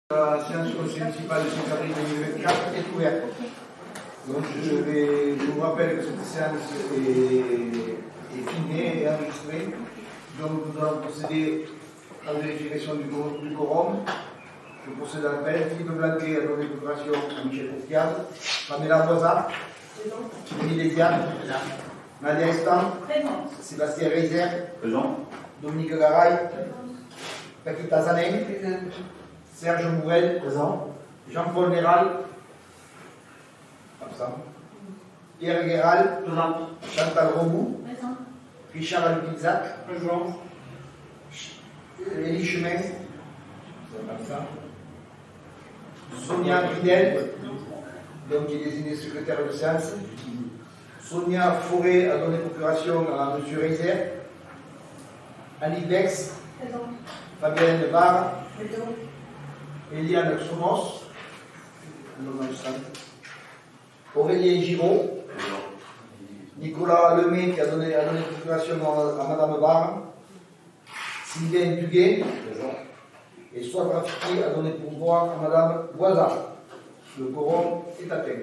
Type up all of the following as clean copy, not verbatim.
La séance du conseil municipal du 5 avril 2024 est ouverte. Donc je vous rappelle que cette séance est filmée et enregistrée. Donc nous allons procéder à la vérification du quorum. Je procède à l'appel. Philippe Blanquet a donné procuration à Michel Courtiade. Pamela Boisard. Denis Léziane. Nadia Estan. Sébastien Reiser. Présent. Dominique Garay. Paquita Zanen. Serge Mourel, présent. Jean-Paul Méral, absent. Pierre Guéral, présent. Chantal Roboux, présent. Richard Alpizzac, présent. Élie Chemin, absent. Sonia Fidel, donc qui est désignée secrétaire de séance. Sonia Forêt a donné procuration à M. Reiser. Annie Bex, présent. Fabienne Lebar, présent. Eliane Somos, Aurélien Giraud, Nicolas Lemay qui a donné procuration à Madame Barre, Sylvain Duguay, et Soif Rafiki a donné pourvoi à Madame Boisard. Le quorum est atteint.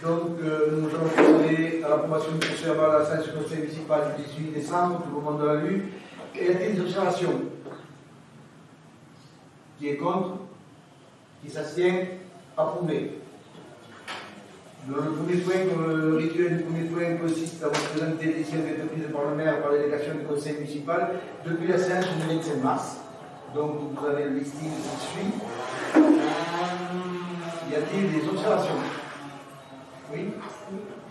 Donc, nous allons procéder à l'approbation du procès verbal à la séance du conseil municipal du 18 décembre, tout le monde l'a lu. Et y a-t-il des observations? Qui est contre? Qui s'abstient? Approuvé. Le premier point, le rituel du premier point consiste à vous présenter les décisions qui ont été prises par le maire par la délégation du conseil municipal depuis la séance du 25 mars. Donc vous avez le listing qui suit. Y a-t-il des observations? Oui.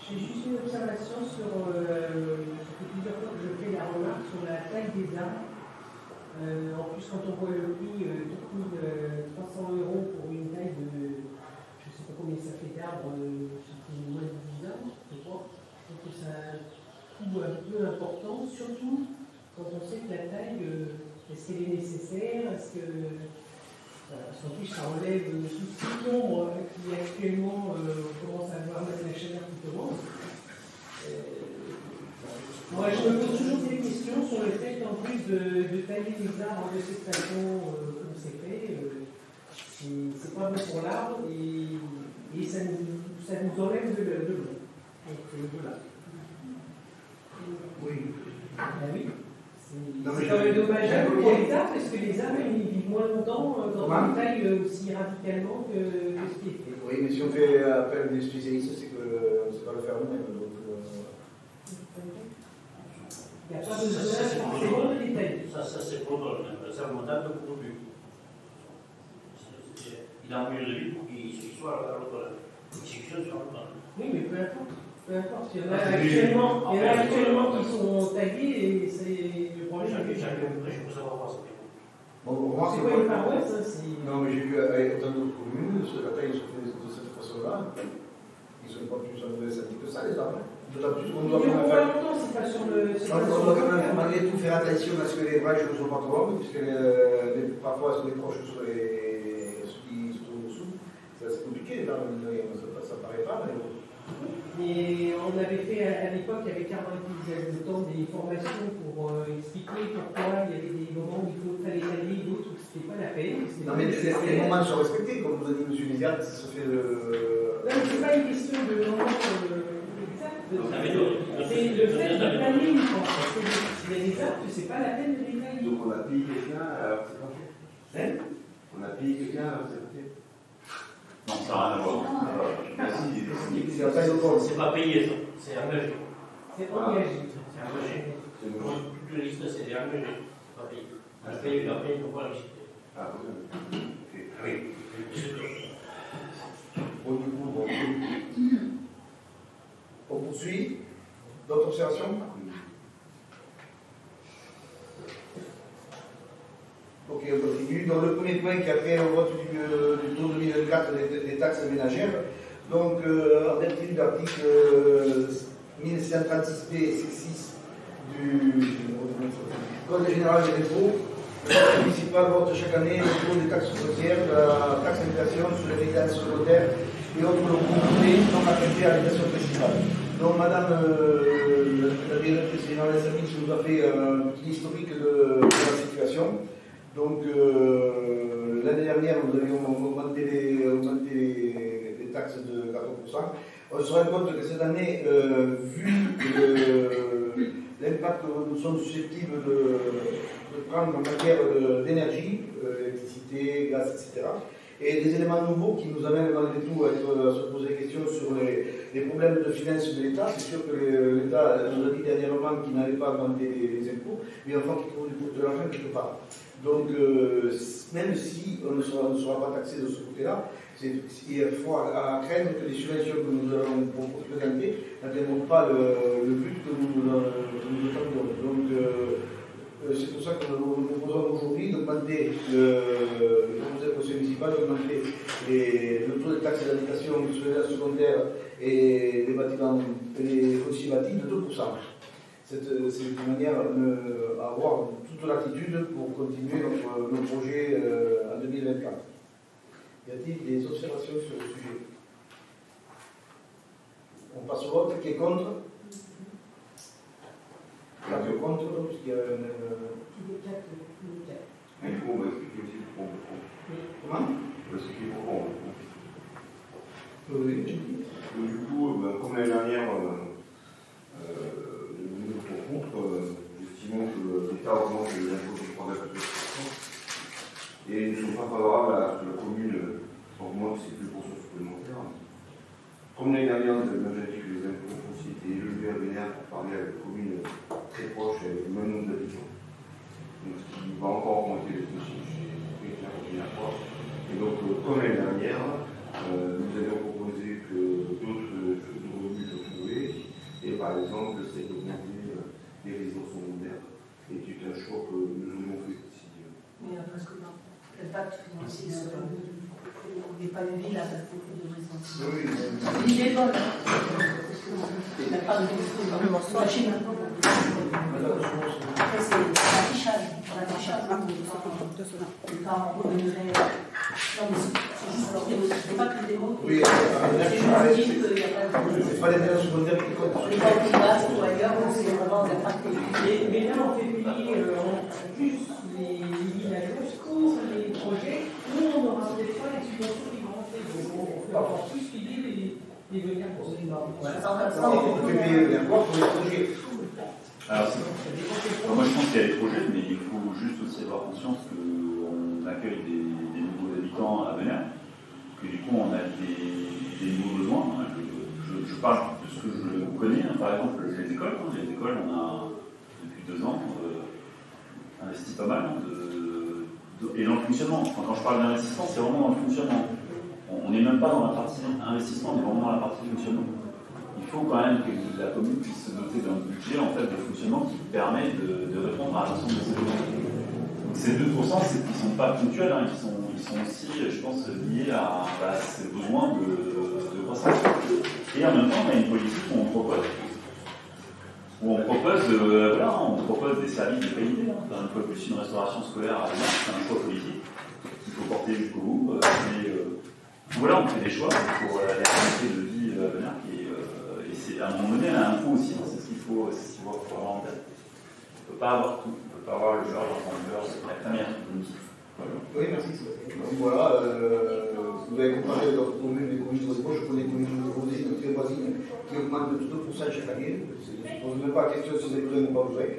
J'ai juste une observation sur plusieurs fois que je fais la remarque sur la taille des arbres. En plus, quand on voit le prix, 300 € pour une taille de, je ne sais pas combien ça fait d'arbres, moins de 10 arbres, je crois. Je trouve que c'est un coût un peu important, surtout quand on sait que la taille, est-ce qu'elle est nécessaire, est-ce que. Parce qu'en plus, ça enlève tout ce nombre qui actuellement commence à voir mettre la chaleur qui commence. Moi, je me pose toujours des questions sur le fait qu'en plus de tailler les arbres de cette façon comme c'est fait, c'est pas bon pour l'arbre et ça nous enlève de l'eau. Donc voilà. Oui. Ben oui. C'est quand même dommageable pour les arbres parce que les arbres ils vivent moins longtemps quand on taille aussi radicalement que ce qui est fait. Oui, mais si on fait appel à des spécialistes, c'est qu'on ne sait pas le faire nous-mêmes. Il n'y a pas besoin forcément de détailler. Ça c'est pour c'est remontable pour lui. Il a envie de lui pour qu'il soit à l'autre. L'exécution soit à l'autre. Oui, mais peu importe. Peu importe. Il y en a actuellement qui sont tagués et c'est le problème. Je peux savoir quoi ça fait. Bon, c'est quoi une paroisse hein, non, mais j'ai vu avec autant d'autres communes, la taille se fait de cette façon-là. Ils ne sont pas plus en mauvaise santé que ça, les arbres. D'autant plus qu'on doit quand même faire. C'est pas sur le. On doit quand même malgré tout faire attention à ce que les branches ne soient pas trop longues, puisque parfois elles sont décrochent sur ceux qui se trouvent dessous. C'est compliqué, là, ça paraît pas, mais. Mais on avait fait à l'époque avec Armand qui faisait le temps des formations pour expliquer pourquoi il y avait des moments où il fallait tailler, d'autres où c'était pas la peine. Non, mais les moments sont respectés, comme vous a dit M. Léziane, ça se fait de. Non, mais c'est pas une question de moment exact. C'est le fait de tailler une fois. Parce que s'il y a des arbres, c'est pas la peine de les tailler. Donc on a payé quelqu'un, alors c'est pas fait. On a payé quelqu'un, alors c'est pas fait. Non, ça n'a rien à voir. C'est pas payé ça, c'est engagé. C'est engagé. C'est engagé. Toute la liste c'est engagé, c'est pas payé. Il a payé pour voir la visite. Ah oui. Bon, du coup, on poursuit. D'autres observations? Ok, on continue. Dans le premier point qui a fait au vote du taux 2024 des taxes ménagères, donc en vertu de l'article 1136b et 6 du Code général des impôts, le conseil municipal vote chaque année le taux des taxes foncières, de la taxe d'habitation sur les résidences secondaires et autres locaux privés non affectés à l'habitation principale. Donc, Madame la directrice générale des services nous a fait un petit historique de la situation. Donc l'année dernière, nous avions augmenté les taxes de 4%. On se rend compte que cette année, vu l'impact que nous sommes susceptibles de prendre en matière d'énergie, électricité, gaz, etc., et des éléments nouveaux qui nous amènent malgré tout à se poser des questions sur les problèmes de finances de l'État. C'est sûr que l'État nous a dit dernièrement qu'il n'allait pas augmenter les impôts, mais enfin qu'il trouve de l'argent quelque part. Donc, même si on ne sera pas taxé de ce côté-là, il faut à craindre que les subventions que nous allons présenter n'atteignent pas le but que nous attendons. Donc, c'est pour ça que nous proposons aujourd'hui d'augmenter le conseil municipal, d'augmenter le taux de taxe d'habitation sur les secondaires et les bâtiments, les fonciers bâtis de 2%. C'est une manière d'avoir toute l'attitude pour continuer nos projets en 2024. Y a-t-il des observations sur le sujet? On passe au vote. Qui est contre? 4 contre, puisqu'il y a un... Il faut expliquer aussi pourquoi on le Comment? Il faut expliquer pourquoi on le Oui. Du coup, comme l'année dernière, nous contre, estimons que l'État augmente les impôts de 3,7%. Et nous ne sommes pas favorables à ce que la commune augmente ses plus ressources supplémentaires. Comme l'année dernière, nous avions déjà dit que les impôts fonciers étaient élevés à Bénin pour parler avec une commune très proche avec le même nombre d'habitants. Donc, ce qui va encore augmenter les fonciers la première fois. Et donc, comme l'année dernière, nous avions proposé que d'autres revenus soient trouvés. Et par exemple, c'est d'augmenter les résidences secondaires. Et c'est un choix que nous avons fait ici. Mais parce que l'impact financier n'est pas une ville avec beaucoup de résidences. Oui. L'île est bonne. Il n'y a pas de la Chine. Après, c'est l'affichage. L'affichage, les parents reviendraient. Non, mais c'est juste leur démo. C'est pas que le démo. Oui, c'est pas les maisons secondaires qui comptent. Les gens qui passent ou ailleurs, c'est vraiment l'impact. Mais là, on fait payer plus les villageois pour les projets où on n'aura peut-être pas les subventions qui vont rentrer. Donc, on fait encore plus payer les venir pour les normes. On fait payer l'impôt pour les projets. Alors, moi je pense qu'il y a des projets, mais il faut juste aussi avoir conscience qu'on accueille des nouveaux habitants à venir, que du coup on a des nouveaux besoins. Je parle de ce que je connais, par exemple les écoles. Les écoles, on a depuis 2 ans investi pas mal, et dans le fonctionnement. Quand je parle d'investissement, c'est vraiment dans le fonctionnement. On n'est même pas dans la partie investissement, on est vraiment dans la partie fonctionnement. Il faut quand même que la commune puisse se doter d'un budget en fait, de fonctionnement qui permet de répondre à l'ensemble de ces besoins. Donc ces 2%, ils ne sont pas ponctuels, hein, ils sont aussi, je pense, liés à ces besoins de croissance. Et en même temps, on a une politique où on propose des services de qualité. Une fois de plus, une restauration scolaire à venir, c'est un choix politique qu'il faut porter jusqu'au bout. Voilà, on fait des choix pour la qualité de vie à venir. Et c'est à un moment donné, elle a un coût aussi, c'est ce qu'il faut avoir en tête. On ne peut pas avoir tout, on ne peut pas avoir le beurre, la première. Oui, merci. Donc voilà, vous avez comparé d'autres communes, les communes de Rosebos, je connais des communes voisines, très voisines, qui augmentent de 2% chaque année. Je ne pose même pas la question sur des besoins ou pas besoins. Des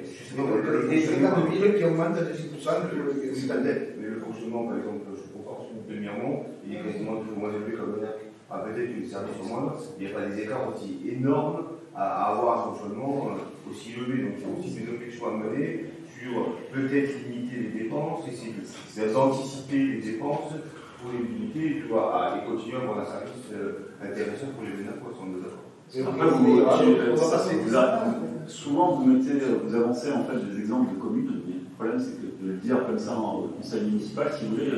grandes villes qui augmentent de 6% cette année. Mais le fonctionnement, par exemple, je compare sur Demi-Armont, il est quasiment toujours moins élevé qu'à Benac. Peut-être que les services sont moins, il n'y a pas des écarts aussi énormes à avoir un fonctionnement aussi élevé. Donc il y a aussi des réflexions à mener sur peut-être limiter les dépenses, essayer d'anticiper les dépenses pour les limiter et continuer à avoir un service intéressant pour les Bénacois, sans nous d'accord. Souvent, vous avancez en fait des exemples de communes, mais le problème c'est que de le dire comme ça au conseil municipal, si vous voulez.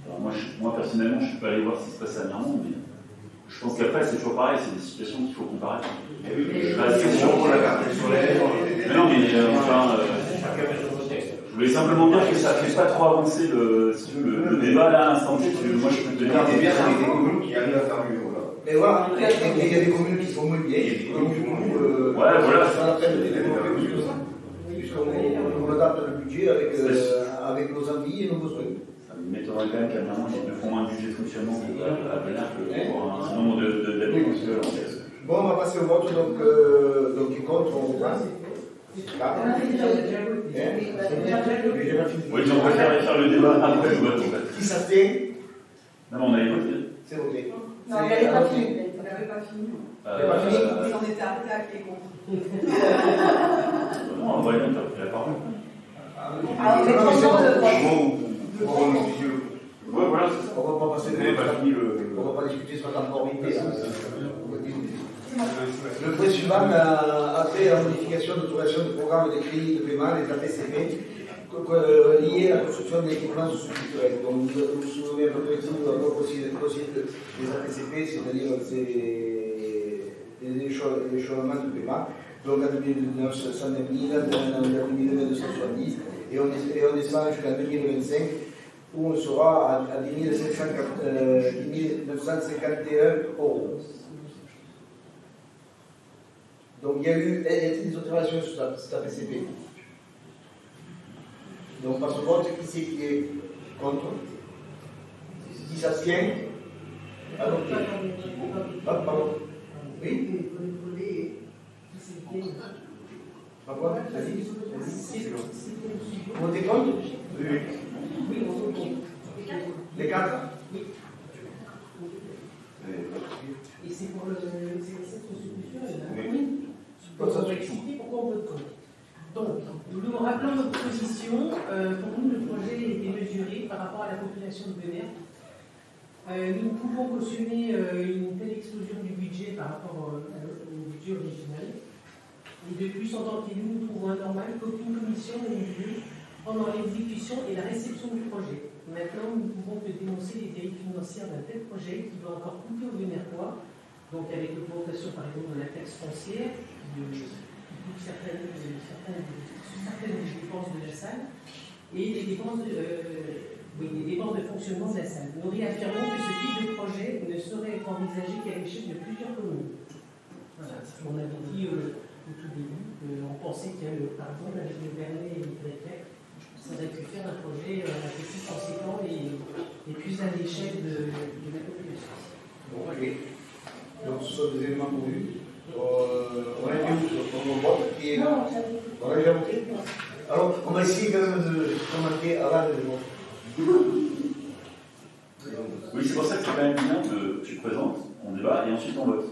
Alors moi personnellement, je ne suis pas allé voir ce qui se passe à Miremont, mais je pense qu'après c'est toujours pareil, c'est des situations qu'il faut comparer. Je voulais simplement dire que ça ne fait pas trop avancer le débat là à l'instant T. Moi je peux te dire. Il y a des communes qui arrivent à faire mieux. Mais voilà, il y a des communes qui sont moins bien, il y a des communes qui sont voilà. ça la peine de les développer plus que ça. Puisqu'on adapte le budget. budget avec nos envies et nos besoins. Ça m'étonnerait quand même qu'à un moment, ils ne font moins de budget de fonctionnement à venir que pour un nombre d'années mensuels en fait. Bon, on va passer au vote, donc qui compte, on reprend. Oui, j'en préfère faire le débat après le vote en fait. Qui s'abstient? Non, mais on avait voté. C'est voté. Non, il n'avait pas fini. On n'avait pas fini. Pas On était arrêté à qui est contre. Non, on va bien faire la parole. Alors, les présidents de vote. Ouais, voilà, c'est ça. On va pas passer Vous n'avez pas fini le. on va pas discuter sur la temporalité. Le point suivant a fait la modification d'autorisation du programme des crédits de paiement, les APCP, liés à la construction d'équipements socioculturels. Donc, vous vous souvenez à peu près tout, nous avons aussi les APCP, c'est-à-dire les échelonnements de paiement. Donc, en 2019, 109 000, en 2022, 170, et on descend jusqu'en 2025, où on sera à 10 951 euros. Donc il y a eu des observations sur cette APCP. Donc par ce vote, qui c'est qui est contre? Qui s'abstient? Adopté. Ah, pardon. Oui? Pourquoi? Vas-y. Vous votez contre? Oui. Oui, on vote contre. Les quatre? Et c'est pour le CSS constitutionnel. Oui. Donc, on va expliquer pourquoi on vote contre. Donc, nous rappelons notre position. Pour nous, le projet était mesuré par rapport à la population de Venert. Nous pouvons cautionner une telle explosion du budget par rapport au budget original. Et de plus, en tant qu'élus, nous trouvons anormal qu'aucune commission n'ait eu lieu pendant l'exécution et la réception du projet. Maintenant, nous ne pouvons que dénoncer les dérives financières d'un tel projet qui va encore coûter aux Vénertois, donc avec l'augmentation par exemple de la taxe foncière, qui coûte certaines dépenses de la salle, et les dépenses de fonctionnement de la salle. Nous réaffirmons que ce type de projet ne saurait être envisagé qu'à l'échelle de plusieurs communes. Voilà, c'est ce qu'on avait dit au tout début. On pensait que, par exemple, avec le Vernet et le Grec, ça aurait pu faire un projet un peu plus conséquent et plus à l'échelle de la population. Bon, ok. Donc ce sont des éléments pourvus. On a vu on vote qui est. Non, on a déjà voté. Alors, on va essayer quand même de commenter avant le vote. Oui, c'est pour ça que c'est quand même bien que tu présentes, on débat et ensuite on vote.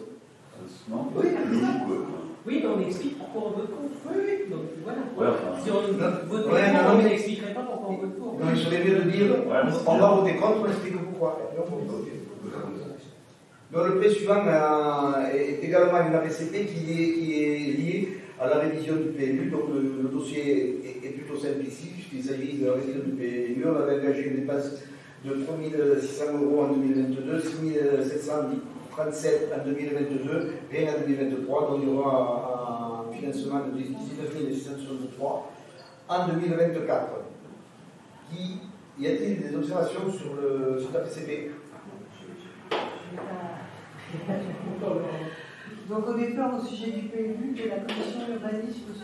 Non? Oui, oui, mais on explique pourquoi on vote contre. Oui, donc voilà. Ouais, enfin, Si on vote contre, on n'expliquerait pas pourquoi on vote contre. non, il serait mieux de dire on va voter contre, on explique pourquoi. Donc le point suivant est également une APCP qui est liée à la révision du PLU. Donc le dossier est plutôt simple ici, puisqu'il s'agit de la révision du PLU. On avait engagé une dépense de 3 600 euros en 2022, 6 737 en 2022, rien en 2023. Donc il y aura un financement de 19 663 en 2024. Y a-t-il des observations sur cette APCP? Donc au départ, au sujet du PLU, que la commission urbanisme ne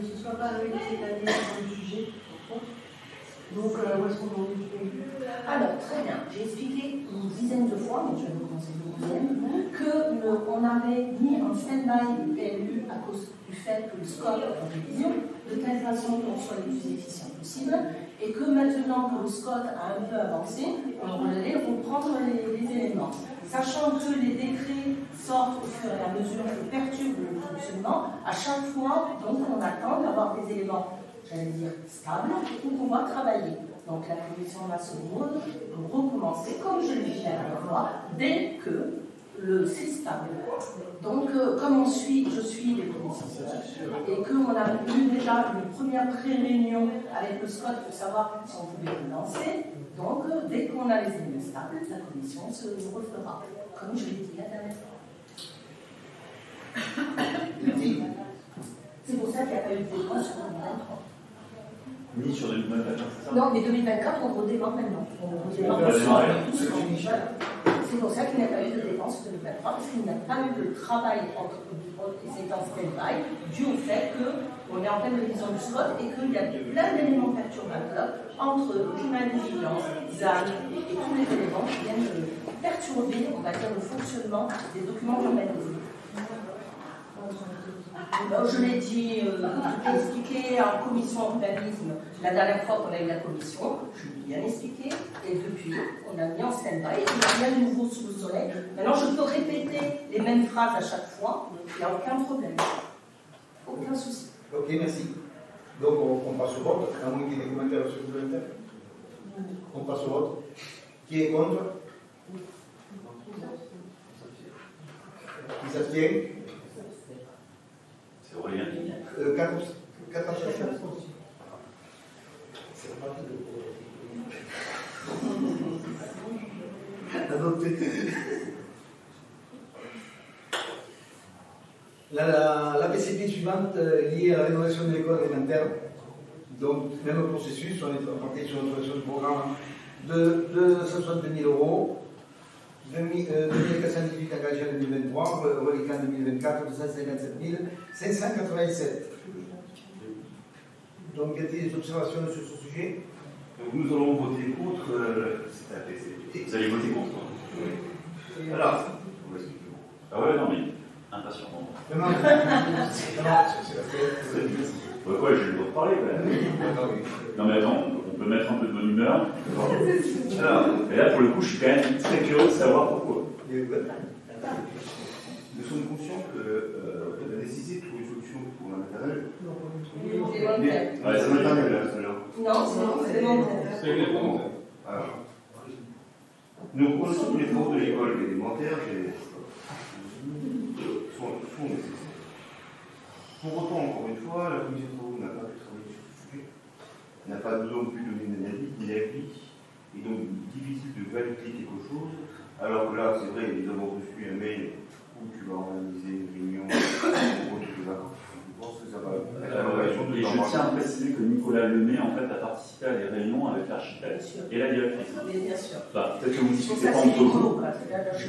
se soit pas réunie cette année sur le sujet. Donc où est-ce qu'on en est du PLU? Alors, très bien. J'ai expliqué une dizaine de fois, mais je vais vous conseiller une dizaine, qu'on avait mis en stand-by le PLU à cause du fait que le scope est en révision, de telle façon qu'on soit le plus efficient possible, et que maintenant que le scope a un peu avancé, on va aller reprendre les éléments. Sachant que les décrets sortent au fur et à mesure et perturbent le fonctionnement, à chaque fois, donc, on attend d'avoir des éléments, j'allais dire, stables, pour pouvoir travailler. Donc la commission va se recommencer, comme je l'ai dit la dernière fois, dès que c'est stable. Donc, comme je suis les commissions et qu'on a eu déjà une première pré-réunion avec le SCOT pour savoir si on pouvait le lancer, donc dès qu'on a les éléments stables, la commission se refera, comme je l'ai dit la dernière fois. C'est pour ça qu'il n'y a pas eu de débat sur 2023. Ni sur 2024, c'est ça? Non, mais 2024, on redémarre maintenant. On redémarre On va démarrer. tout ce qu'on dit. C'est pour ça qu'il n'y a pas eu de dépenses 2023, parce qu'il n'y a pas eu de travail entre et c'est en stand-by, dû au fait qu'on est en pleine révision du SCOT et qu'il y a plein d'éléments perturbateurs entre climat de vigilance, ZAN et tous les éléments qui viennent perturber, on va dire, le fonctionnement des documents urbanisés. Je l'ai dit, je l'ai expliqué en commission urbanisme la dernière fois qu'on a eu la commission, je l'ai bien expliqué, et depuis, on a mis en stand-by, il n'y a rien de nouveau sous le soleil. Maintenant, je peux répéter les mêmes phrases à chaque fois, il n'y a aucun problème, aucun souci. Ok, merci. Donc on passe au vote, à moins qu'il y ait des commentaires supplémentaires. On passe au vote. Qui est contre? Qui s'abstient? C'est Aurélien. 4 abstentions. C'est parti de adopté. La PCP suivante liée à la rénovation de l'école élémentaire. Donc, même processus, on est parti sur notre du programme de 262 000 euros, 2418 engagés en 2023, reliquat en 2024, 257 587. Donc, y a-t-il des observations sur ce sujet? Donc nous allons voter contre cette APCP. Vous allez voter contre? Oui. Alors, Ah ouais, non, mais impatient. Non, non, Ouais, j'ai le droit de parler quand même. Non, mais attends, on peut mettre un peu de bonne humeur. Alors, et là, pour le coup, je suis quand même très curieux de savoir pourquoi. nous sommes conscients que la nécessité de trouver une solution pour la maternelle. Ouais, c'est maternelle, là, celle-là. Non, c'est élémentaire. Alors, nous reconnaissons que les travaux de l'école élémentaire sont nécessaires. Pour autant, encore une fois, la commission de travaux n'a pas pu travailler sur ce sujet, n'a pas non plus donné un avis, et donc difficile de valider quelque chose, alors que là, c'est vrai, nous avons reçu un mail où tu vas organiser une réunion pour toutes les vacances. Je pense que ça va être à l'occasion de Et je tiens à préciser que Nicolas Lemay, en fait, a participé à des réunions avec l'architecte et la directrice. Mais bien sûr. Enfin, peut-être que vous ne Donc discutez ça, pas c'est entre vous. rigolo, quoi.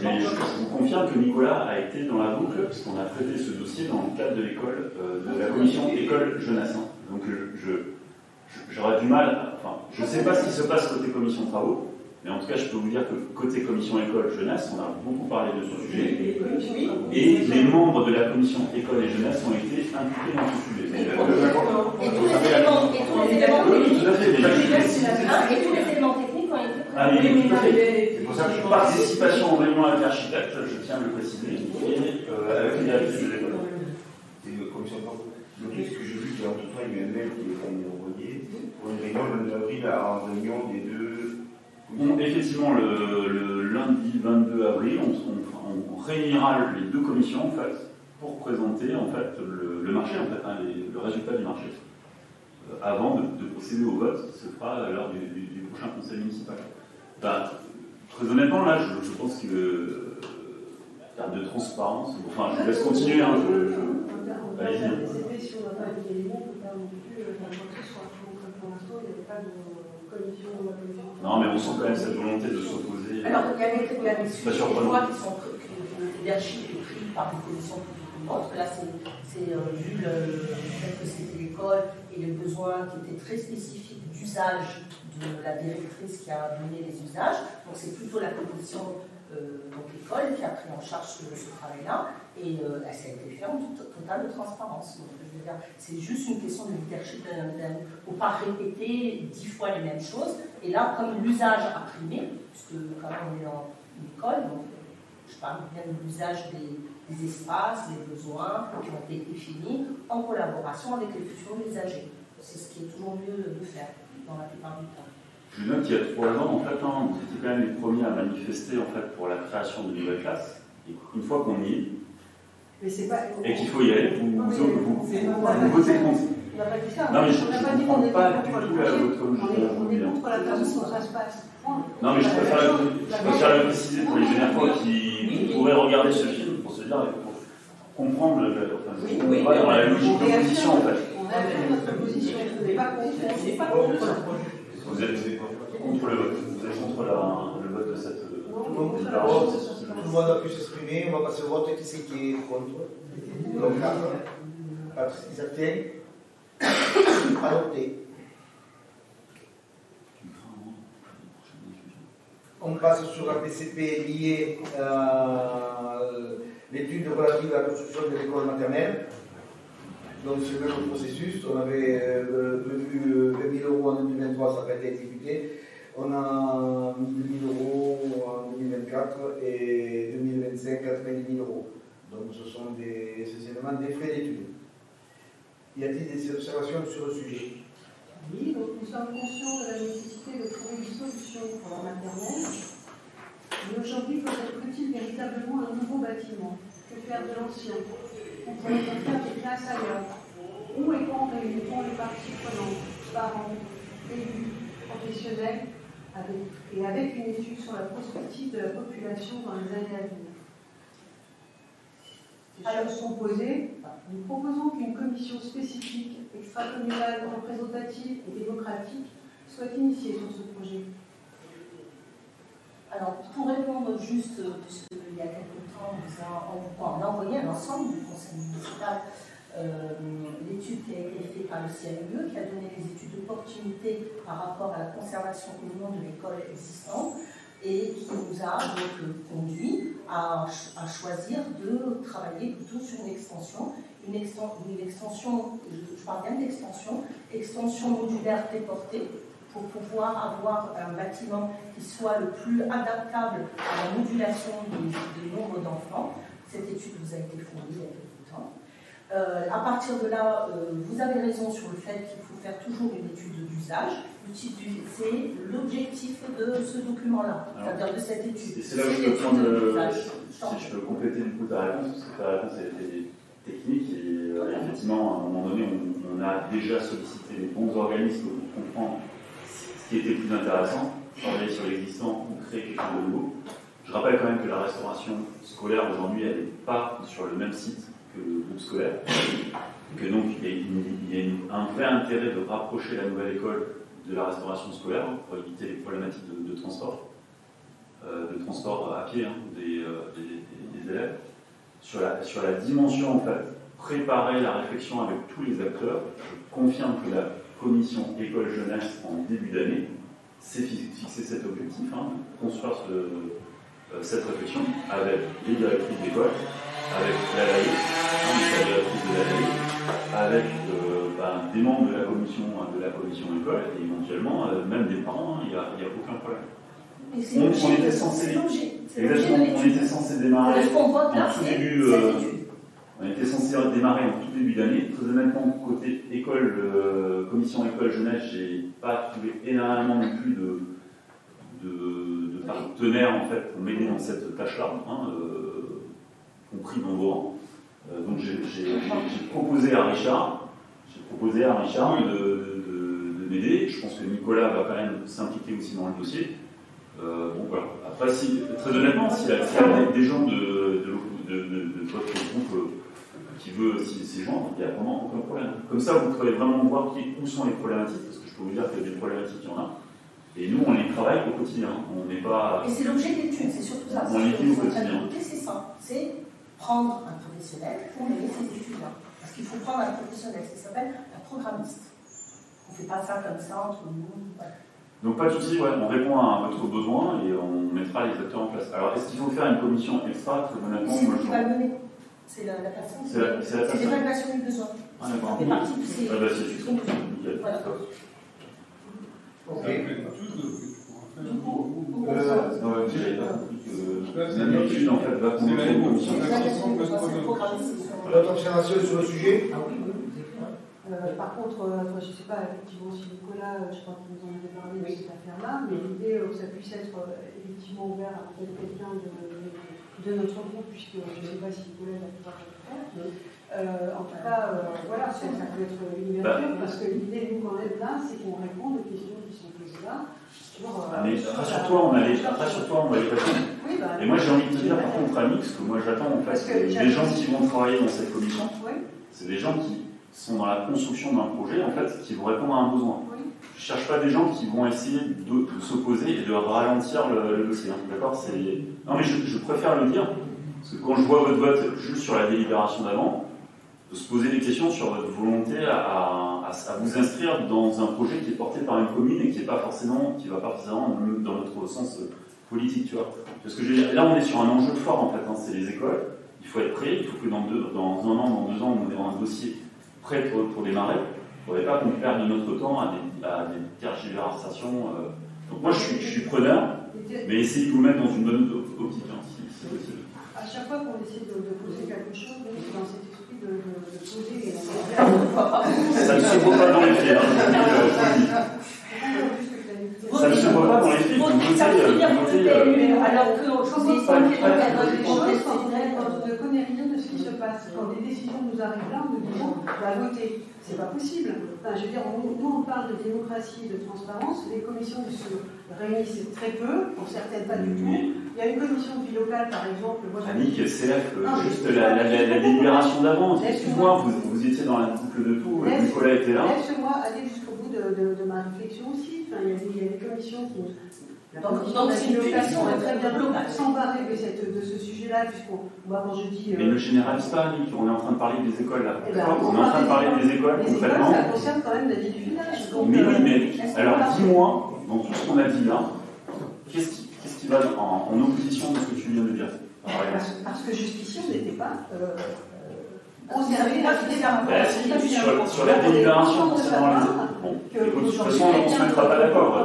Mais je vous confirme que Nicolas a été dans la boucle, puisqu'on a traité ce dossier dans le cadre de l'école, de la commission école-jeunesse. Donc j'aurais du mal, enfin, je ne sais pas ce qui se passe côté commission travaux, mais en tout cas, je peux vous dire que côté commission école-jeunesse, on a beaucoup parlé de ce sujet, et les membres de la commission école et jeunesse ont été impliqués dans ce sujet. Et tous les éléments Oui, tout à fait, déjà, et tous les éléments techniques ont été Ah, mais tout à fait. C'est pour ça que je Participation en réunion avec l'architecte, je tiens à le préciser, et avec les directrices de l'école. c'est une commission de travaux. Donc, ce que j'ai vu, c'est en tout cas, il y a un mail qui est envoyé pour une réunion le 22 avril en réunion des deux. Effectivement, le lundi 22 avril, on réunira les deux commissions en fait, pour présenter en fait, le marché, en fait, le résultat du marché, avant de procéder au vote qui se fera lors du prochain conseil municipal. Enfin, très honnêtement, là, je pense que, en termes de transparence, enfin, je vous laisse continuer. Hein, allez-y. Si on n'a pas d'éléments, on ne peut pas non plus faire quoi que ce soit. Donc pour l'instant, il n'y avait pas de commission. Non, mais on sent quand même cette volonté de s'opposer. Alors, il y a des Pas sujets surprenant. des fois qui sont leadership est pris par des positions plus d'autres. Là, c'est vu le fait que c'était l'école et le besoin qui était très spécifique d'usage de la directrice qui a donné les usages. Donc, c'est plutôt la commission donc l'école qui a pris en charge ce travail-là et ça a été fait en totale transparence. Donc, je veux dire, c'est juste une question de leadership. Il ne faut pas répéter 10 fois les mêmes choses. Et là, comme l'usage a primé, puisque quand même on est dans une école, donc je parle bien de l'usage des espaces, des besoins qui ont été définis en collaboration avec les futurs usagers. C'est ce qui est toujours mieux de faire dans la plupart du temps. Je note qu'il y a 3 ans, en fait, vous étiez quand même les premiers à manifester en fait, pour la création de nouvelles classes. Et une fois qu'on y est, Mais c'est pas. et qu'il faut y aller, vous votez contre. On n'a pas dit ça. Non, mais je on n'a ne pas dit qu'on était pas contre du le tout projet. votre On est contre la façon dont ça se passe. Point. Non, mais je préfère le préciser pour les dernières fois qui pourraient regarder ce film pour se dire, pour comprendre dans la logique de l'opposition en fait. On a fait notre position. On n'est pas contre. On n'est pas contre. Vous êtes contre le vote. Vous êtes contre le vote de cette Tout le monde a pu s'exprimer, on va passer au vote. Qui c'est qui est contre? Donc 4. Qui s'abstiennent? Adopté. On passe sur la PCP liée à l'étude relative à la construction de l'école maternelle. Donc c'est le même processus. On avait prévu 20 000 euros en 2023, ça n'a pas été exécuté. On a mis 2 000 euros en 2024 et 2025, 90 000 euros. Donc ce sont ces éléments des frais d'études. Y a-t-il des observations sur le sujet? Oui, donc nous sommes conscients de la nécessité de trouver une solution pour la maternelle. Mais aujourd'hui, faut-il véritablement un nouveau bâtiment? Que faire de l'ancien? On pourrait faire des classes ailleurs. Où et quand réunit-on les parties prenantes, parents, élus, professionnels, avec une étude sur la prospective de la population dans les années à venir? Ces choses sont posées. Nous proposons qu'une commission spécifique, extracommunale, représentative et démocratique soit initiée sur ce projet. Alors, pour répondre juste, puisqu'il y a quelque temps, on a envoyé à l'ensemble du conseil municipal l'étude qui a été faite par le CNE, qui a donné des études d'opportunité par rapport à la conservation ou non de l'école existante, et qui nous a donc conduit à choisir de travailler plutôt sur une extension, je parle bien d'extension modulaire déportée, pour pouvoir avoir un bâtiment qui soit le plus adaptable à la modulation du nombre d'enfants. Cette étude vous a été fournie il y a quelque temps. À partir de là, vous avez raison sur le fait qu'il faut faire toujours une étude d'usage. C'est l'objectif de ce document-là, c'est-à-dire de cette étude. Et c'est là où je peux prendre si je peux compléter du coup ta réponse, parce que ta réponse a été technique et effectivement, à un moment donné, on a déjà sollicité les bons organismes pour comprendre ce qui était plus intéressant, travailler sur l'existant ou créer quelque chose de nouveau. Je rappelle quand même que la restauration scolaire aujourd'hui, elle n'est pas sur le même site que le groupe scolaire, et que donc il y a un vrai intérêt de rapprocher la nouvelle école de la restauration scolaire pour éviter les problématiques de transport à pied des élèves. Sur la dimension, en fait, préparer la réflexion avec tous les acteurs, je confirme que la commission école-jeunesse, en début d'année, s'est fixé cet objectif, construire cette réflexion avec les directrices d'école, avec la directrice de la avec des membres de la commission école, et éventuellement même des parents, il n'y a aucun problème. On était censé démarrer on était censé démarrer en tout début d'année. Très honnêtement, côté école, commission école jeunesse, j'ai pas trouvé énormément non plus de partenaires en fait pour m'aider dans cette tâche-là, compris dans vos rangs. Donc j'ai proposé à Richard de m'aider. Je pense que Nicolas va quand même s'impliquer aussi dans le dossier. Bon voilà. Après, très honnêtement, s'il y a des gens de votre groupe qui veut s'y joindre, il n'y a vraiment aucun problème. Comme ça, vous pourrez vraiment voir où sont les problématiques, parce que je peux vous dire qu'il y a des problématiques, il y en a. Et nous, on les travaille au quotidien. On n'est pas. Et c'est l'objet de l'étude, c'est surtout ça. On les dit au quotidien. C'est ça. C'est prendre un professionnel pour mener ces études-là. Parce qu'il faut prendre un professionnel, ça s'appelle un programmiste. On ne fait pas ça comme ça entre nous. Voilà. Donc pas de souci, on répond à votre besoin et on mettra les acteurs en place. Alors est-ce qu'il faut faire une commission extra? Très honnêtement, c'est vous qui va le mener. C'est la personne. C'est l'évaluation du besoin. Ah d'accord. C'est parti de ces. Bah c'est nickel. Voilà. Ok. Du coup, j'avais pas compris que l'habitude en fait va conduire une commission. D'autres observations sur le sujet? Par contre, je ne sais pas effectivement si Nicolas, je crois qu'il nous en avait parlé de cette affaire-là, mais l'idée que ça puisse être effectivement ouvert à quelqu'un de notre groupe, puisque je ne sais pas si Nicolas va pouvoir le faire. En tout cas, voilà, ça peut être une ouverture, parce que l'idée, nous, quand même là, c'est qu'on réponde aux questions qui sont posées là. Mais rassure-toi, on va les passer. Oui, et moi, j'ai envie de te dire, par contre, Alix, que moi j'attends en fait, les gens qui vont travailler dans cette commission, c'est des gens qui sont dans la construction d'un projet, en fait, qui vont répondre à un besoin. Je cherche pas des gens qui vont essayer de s'opposer et de ralentir le dossier. Hein, d'accord? Non, mais je préfère le dire, parce que quand je vois votre vote juste sur la délibération d'avant, de se poser des questions sur votre volonté à vous inscrire dans un projet qui est porté par une commune et qui va pas forcément dans notre sens politique, tu vois. Parce que là, on est sur un enjeu fort, en fait, hein, c'est les écoles. Il faut être prêt, il faut que dans 1 an, dans 2 ans, on ait un dossier prêt pour démarrer. Il ne faudrait pas qu'on perde notre temps à des tergiversations. Donc moi, je suis preneur, mais essayez de vous mettre dans une bonne optique, hein, si possible. À chaque fois qu'on essaie de poser quelque chose, c'est dans cet esprit de poser les Ça ne se voit pas dans les faits, hein, ça ne se voit pas dans les faits, vous votez. Alors que je ne connais rien de ce qui se passe. Quand des décisions nous arrivent là, on nous dit non, on va voter. C'est pas possible. Enfin, je veux dire, nous on parle de démocratie et de transparence. Les commissions se réunissent très peu, pour certaines pas du tout. Il y a une commission de vie locale, par exemple. Annick, CF, juste la délibération d'avant. Excuse-moi, vous étiez dans la boucle de tout, Nicolas était là. Laisse-moi aller jusqu'au bout de ma réflexion aussi. Enfin, il y a des commissions qui. Donc c'est une punition très bien s'emparer de ce sujet-là, puisqu'on voit quand je dis. Mais ne généralise pas, Annick, on est en train de parler des écoles là. On est en train de parler des écoles concrètement. Ça concerne quand même la vie du village. Mais oui, mais alors dis-moi, dans tout ce qu'on a dit là, qu'est-ce qui va en opposition de ce que tu viens de dire? Parce que jusqu'ici, on n'était pas conservé sur la délibération concernant les écoles. Bon, écoute, de toute façon, on ne se mettra pas d'accord.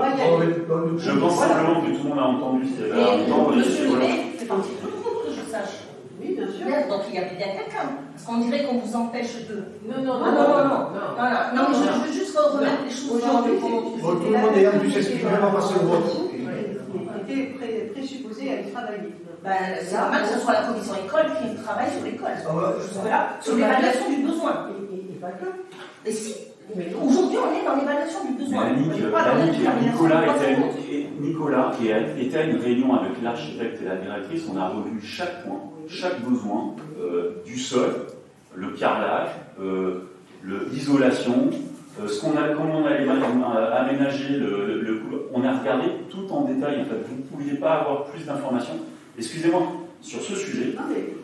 Je pense simplement que tout le monde a entendu ce qu'il y avait à entendre. Monsieur le maire, c'est un petit peu de que je sache. Oui, bien sûr. Donc il y a bien quelqu'un. Parce qu'on dirait qu'on vous empêche de. Non, mais je veux juste remettre les choses Aujourd'hui, tout le monde est en plus expliqué, on va passer au vote. Il était présupposé à y travailler. C'est normal que ce soit la commission école qui travaille sur l'école. Voilà, sur l'évaluation du besoin. Et pas que. Mais si, aujourd'hui on est dans l'évaluation du besoin. Nicolas était à une réunion avec l'architecte et la directrice, on a revu chaque point, chaque besoin du sol, le carrelage, l'isolation, comment on allait aménager le couloir. On a regardé tout en détail, en fait. Vous ne pouviez pas avoir plus d'informations. Excusez-moi, sur ce sujet,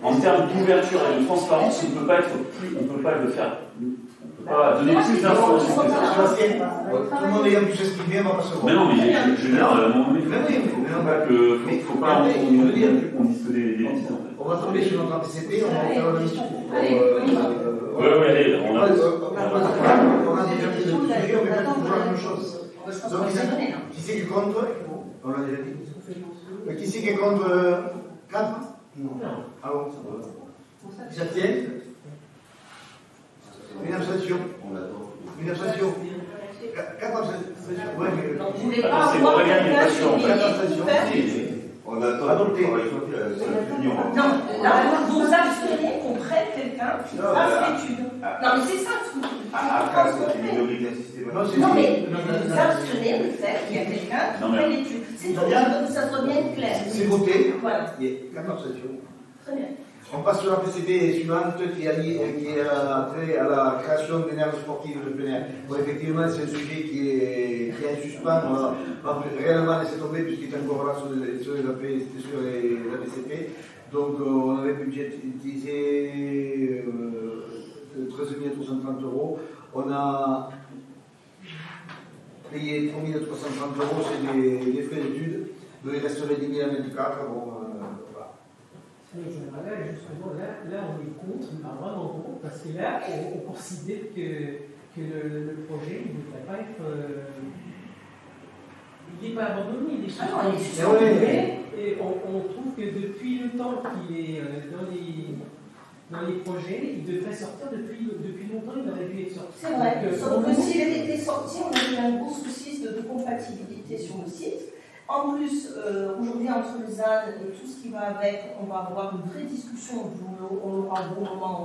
en termes d'ouverture et de transparence, on ne peut pas le faire. On ne peut pas donner plus d'informations que ça. Tout le monde est en plus expliqué, on va passer au vote. Mais non, mais je veux dire, à un moment donné, il ne faut pas qu'on dise que des bêtises, en fait. On va tomber sur notre APCP, on va faire la mission. Oui, allez, on a. On a déjà mis le sujet, on ne fait pas toujours la même chose. Donc, qui c'est qui est contre? On l'a déjà dit. Qui c'est qui est contre 4? Non. Ah bon, ça va. Qui s'abstient? Une abstention. Une abstention. 4 abstentions. Ouais, mais. Donc vous voulez pas C'est avoir pas gagner quelqu'un une passion, qui On attend Adopté. Non, là, vous abstenez qu'on prenne quelqu'un qui fasse l'étude. Non, mais c'est ça le truc. Non, mais vous abstenez le fait qu'il y a quelqu'un qui fait l'étude. C'est tout, je veux que ça soit bien clair. C'est voté. Voilà. Il y a 4 abstentions. Très bien. On passe sur la PCP suivante qui a trait à la création d'une aire sportive de plein air. Bon, effectivement, c'est un sujet qui est en suspens. On va réellement laisser tomber puisqu'il est encore là sur la PCP. Donc, on avait budgétisé 13 330 €. On a payé 3 330 €, c'est les frais d'études. Donc, il resterait 10 000 à 24. Bon, Justement, là, on est contre, vraiment contre, parce que là, on considère que le projet ne devrait pas être. Il n'est pas abandonné, il est suspendu. Et on trouve que depuis le temps qu'il est dans les projets, il devrait sortir depuis longtemps, il aurait dû être sorti. C'est vrai, sauf que s'il avait été sorti, on aurait eu un gros souci de compatibilité sur le site. En plus, aujourd'hui, entre le ZAN et tout ce qui va avec, on va avoir une vraie discussion, on aura un bon moment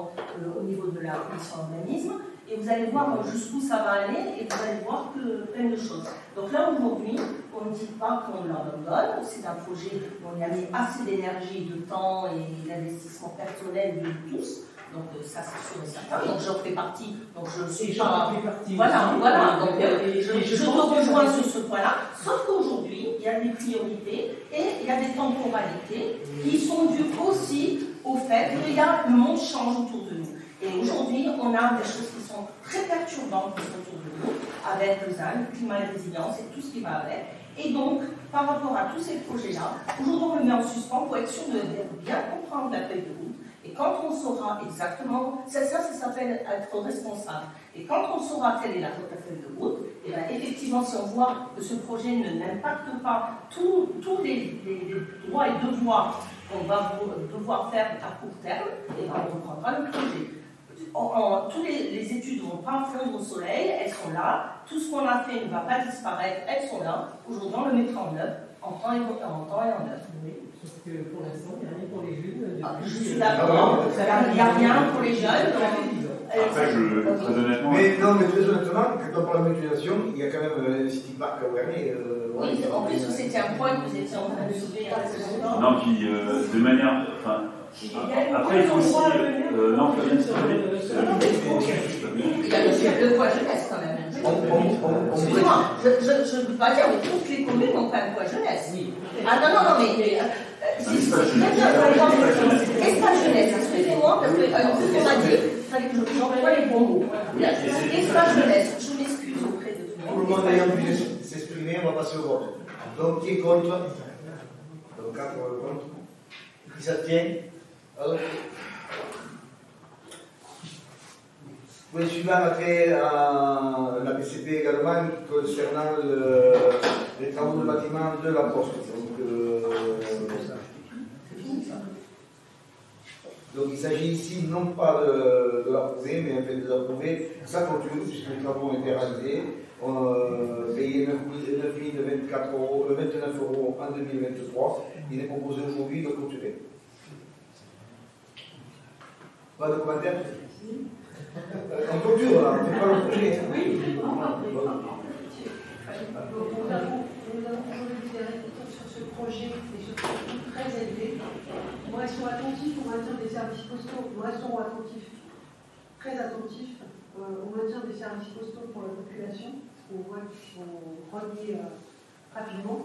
au niveau de la commission organisme, et vous allez voir jusqu'où ça va aller, et vous allez voir plein de choses. Donc là, aujourd'hui, on ne dit pas qu'on l'abandonne, c'est un projet où on y a mis assez d'énergie, de temps et d'investissement personnel de tous. Donc ça c'est sûr et certain. Donc j'en fais partie. Donc je suis Et j'en pas. fais partie. Voilà, aussi. voilà. Donc Je je te pense que rejoins ça- sur ce point-là. Sauf qu'aujourd'hui, il y a des priorités et il y a des temporalités qui sont dues aussi au fait qu'il y a le monde change autour de nous. Et aujourd'hui, on a des choses qui sont très perturbantes qui sont autour de nous, avec le ZAN, le climat et résilience et tout ce qui va avec. Et donc, par rapport à tous ces projets-là, aujourd'hui on le met en suspens pour être sûr de bien comprendre la feuille de route. Et quand on saura exactement, ça s'appelle être responsable. Et quand on saura quelle est la feuille de route, et bien effectivement, si on voit que ce projet n'impacte pas tous les droits et devoirs qu'on va devoir faire à court terme, et bien on reprendra le projet. Toutes les études ne vont pas fondre au soleil, elles sont là. Tout ce qu'on a fait ne va pas disparaître, elles sont là. Aujourd'hui, on le mettra en œuvre, en temps et en œuvre. Oui, sauf que pour l'instant, il n'y a rien pour les jeunes. Je suis d'accord, il n'y a rien pour les jeunes. Après, très honnêtement. Mais très honnêtement, quand on parle de mutualisation, il y a quand même un city park à Ouernet. Oui, en plus, c'était un point que vous étiez en train de soulever assez longtemps. Non, puis de manière. Enfin, après, il faut aussi. Non, Fabien, c'est pas Il y a deux fois jeunesse quand même. Excuse-moi, je ne peux pas dire que toutes les communes n'ont pas un point jeunesse. Ah non, mais. Espace jeunesse, excusez-moi, parce que on m'a dit qu'il fallait que j'emploie les bons mots. Espace jeunesse, je m'excuse auprès de tout Tout le monde ayant pu s'exprimer, on va passer au vote. Donc, qui est contre? Donc, 4 contre. Qui s'abstient? Alors, pour le suivant, on a fait la PCP également concernant les travaux de bâtiment de la Poste. Donc il s'agit ici non pas de l'approuver, mais en fait de l'approuver. Ça continue, puisque les travaux ont été réalisés. On a payé 9 29 euros en 2023. Il est proposé aujourd'hui de clôturer. Pas de commentaires? En clôture, là, on ne fait pas le projet. Oui. Nous avons aujourd'hui des réponses sur ce projet et sur ce coût très élevé. Nous restons attentifs au maintien des services postaux. Nous restons attentifs, très attentifs au maintien des services postaux pour la population. On voit qu'il faut relier rapidement.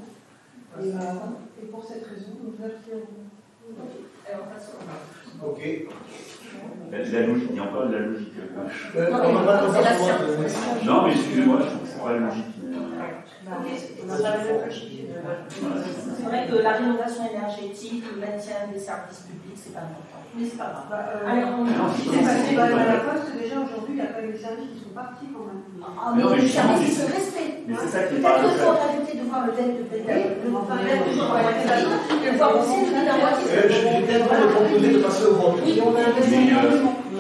Et pour cette raison, nous abstiendrons. Ok. La logique, il y a encore de la logique. On va pas c'est la faire science. Non, mais excusez-moi, je trouve que c'est pas logique. C'est vrai que la rénovation énergétique, le maintien des services publics, c'est pas important. Mais c'est pas grave. Allez, on À la Poste, déjà aujourd'hui, il y a quand même des services qui sont partis quand même. Ah, mais les services, ils se respectent. Mais c'est ça qui est Peut-être qu'il faut paradoxal. arrêter de voir le tel de voir aussi le tel à moitié. Je suis bien de proposer de passer au vote. Mais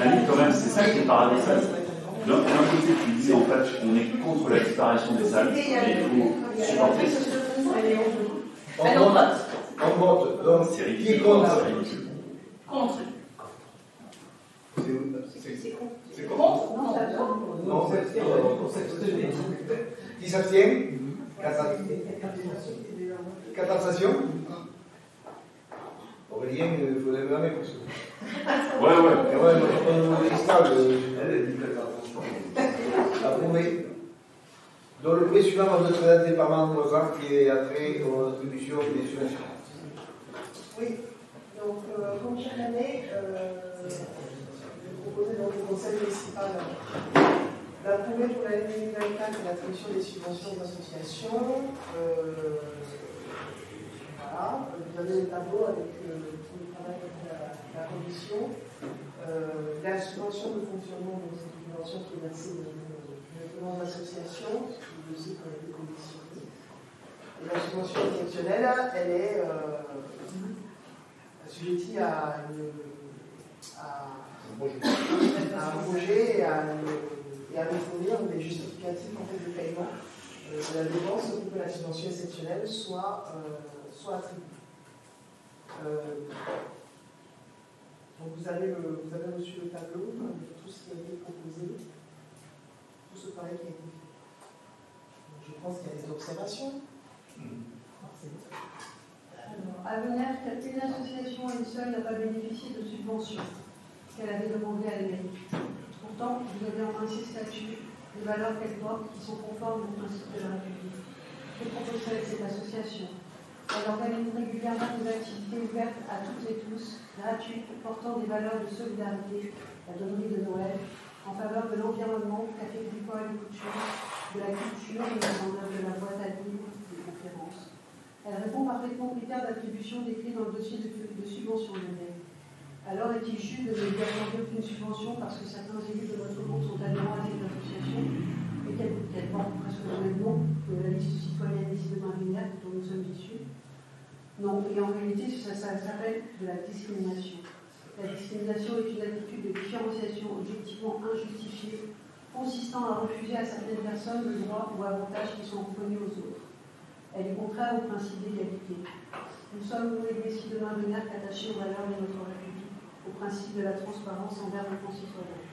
Annie, quand même, c'est ça qui est paradoxal. D'un côté, tu dis en fait qu'on est contre la disparition des salles, mais il faut supporter. Allez, on vote. On vote. Donc, C'est qui est ridicule. contre? Contre. C'est contre? Non, ça Non, c'est Pour s'abstenir. Qui s'abstient? 4 abstentions? Aurélien, il faut lever la main pour ça. Ouais. Et ouais, on est stable. Approuvé. Donc le prix suivant va être présenté par Mme Moisan qui est attrait aux attributions des subventions. Oui, donc comme chaque année, je proposais donc au Conseil municipal d'approuver pour l'année 2024 l'attribution des subventions d'associations. Voilà, vous avez le tableau avec tout le travail de la commission. La subvention de fonctionnement, donc c'est une subvention qui est versée directement aux associations, qui est aussi pour les commissions. Et la subvention exceptionnelle, elle est assujettie à un projet et à nous fournir des justificatifs en fait, de paiement de la dépense pour que la subvention exceptionnelle soit attribuée. Donc vous avez reçu le tableau de tout ce qui a été proposé, tout ce travail qui a été fait. Donc, je pense qu'il y a des observations. À Venère, une association à une seule n'a pas bénéficié de subvention. qu'elle avait demandé à la mairie. Pourtant, vous avez en main ces statuts, les valeurs qu'elle porte qui sont conformes aux principes de la République. Que propose-t-elle cette association? Elle organise régulièrement des activités ouvertes à toutes et tous, gratuites, portant des valeurs de solidarité, la donnerie de Noël, en faveur de l'environnement, café agricole et couture, de la culture, mise en œuvre de la boîte à livres, des conférences. Elle répond parfaitement aux critères d'attribution décrits dans le dossier de subvention de mairie. Alors est-il juste de ne lui accorder aucune subvention parce que certains élus de votre groupe sont adhérents à cette association et qu'elle porte presque le même nom que la liste citoyenne ici de Marignac dont nous sommes issus? Non, et en réalité, ça s'appelle de la discrimination. La discrimination est une attitude de différenciation objectivement injustifiée, consistant à refuser à certaines personnes le droit ou avantages qui sont reconnus aux autres. Elle est contraire au principe d'égalité. Nous sommes, nous, l'Église de Marignac, attachés aux valeurs de notre République, au principe de la transparence envers nos concitoyens.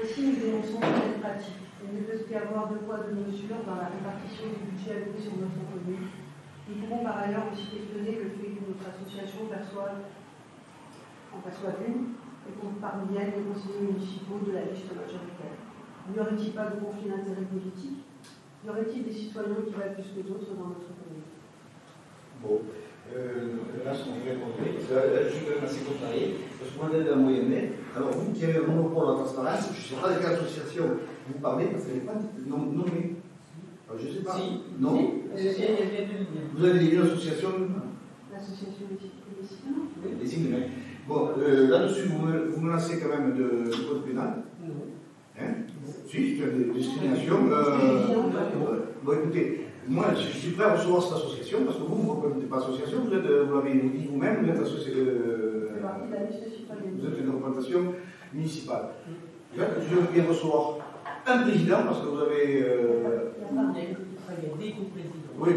Ainsi, nous dénonçons cette pratique. Il ne peut y avoir deux poids, deux mesures dans la répartition du budget alloué sur notre commune. Nous pouvons par ailleurs aussi questionner le fait que notre association en perçoit une et compte parmi elles les conseillers municipaux de la liste majoritaire. N'y aurait-il pas de conflit d'intérêts politique? Y aurait-il des citoyens qui valent plus que d'autres dans notre commune? Bon, là, ce qu'on fait compter, parce que là, je suis quand même assez contrarié, parce que moi, d'être la moyenne, alors vous qui avez le monopole en transparence, je ne sais pas de quelle association vous parlez, parce qu'elle n'est pas nommée. Alors, je ne sais pas. Si. Non. Vous avez une association? L'association des citoyens. Des signes de main. Bon, là-dessus, vous menacez quand même de code pénal. Hein? Si, c'est une discrimination. Bon, écoutez, moi, je suis prêt à recevoir cette association, parce que vous ne représentez pas l'association, vous l'avez dit vous-même, vous êtes associé vous êtes une représentation municipale. Je veux bien recevoir un président, parce que vous avez. Oui, un ou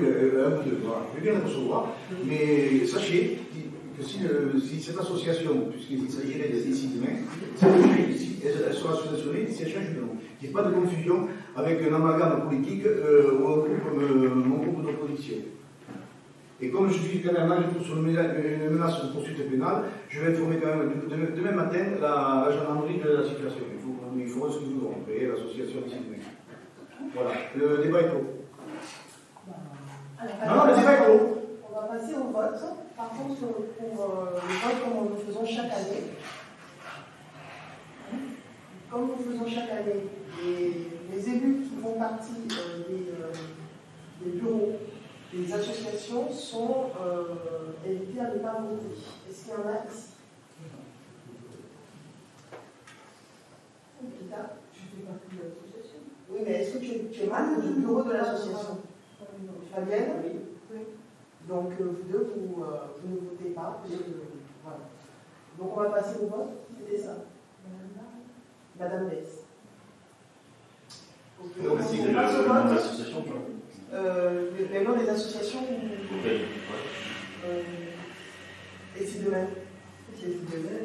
deux, voilà. Je vais bien le recevoir, mais sachez que si cette association, puisqu'il s'agirait de décider, elle sera subventionnée si elle change de nom. Il n'y a pas de confusion avec un amalgame politique ou un groupe comme mon groupe d'opposition. Et comme je suis quand même malgré tout sur une menace de poursuite pénale, je vais informer quand même demain matin la gendarmerie de la situation. Il faut ce que nous voudrons créer l'association disciplinée. Voilà, le débat est clos. Non, le débat est clos. On va passer au vote. Par contre, pour le vote, comme nous faisons chaque année, les élus qui font partie des bureaux, des associations sont invités à ne pas voter. Est-ce qu'il y en a ici? Peter, tu fais partie de l'association. Oui, mais est-ce que tu es membre du bureau de l'association? Fabienne? Oui. Donc, vous deux, vous ne votez pas. Voilà. Donc, on va passer au vote. C'était ça. Madame Bess. Donc, c'est le nom de l'association, les noms des associations. Et si demain? C'est demain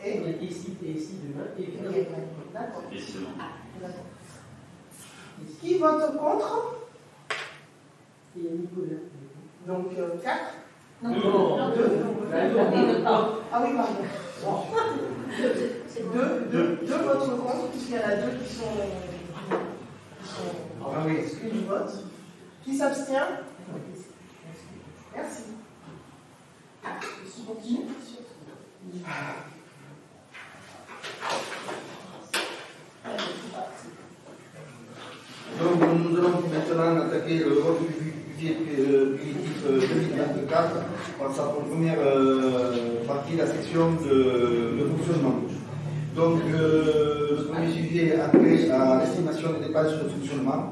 et ici demain et d'accord. Et si demain. D'accord. Qui vote contre? Il y a Nicolas. Donc 4. Non, 2. Ah oui, pardon. Deux votes contre, puisqu'il y en a deux qui sont exclus du vote. Qui s'abstient? Merci. Je continue. Donc, nous allons maintenant attaquer le vote budget 2024 par sa première partie, la section de fonctionnement. Donc, le 1er juillet, après à l'estimation des dépenses de fonctionnement.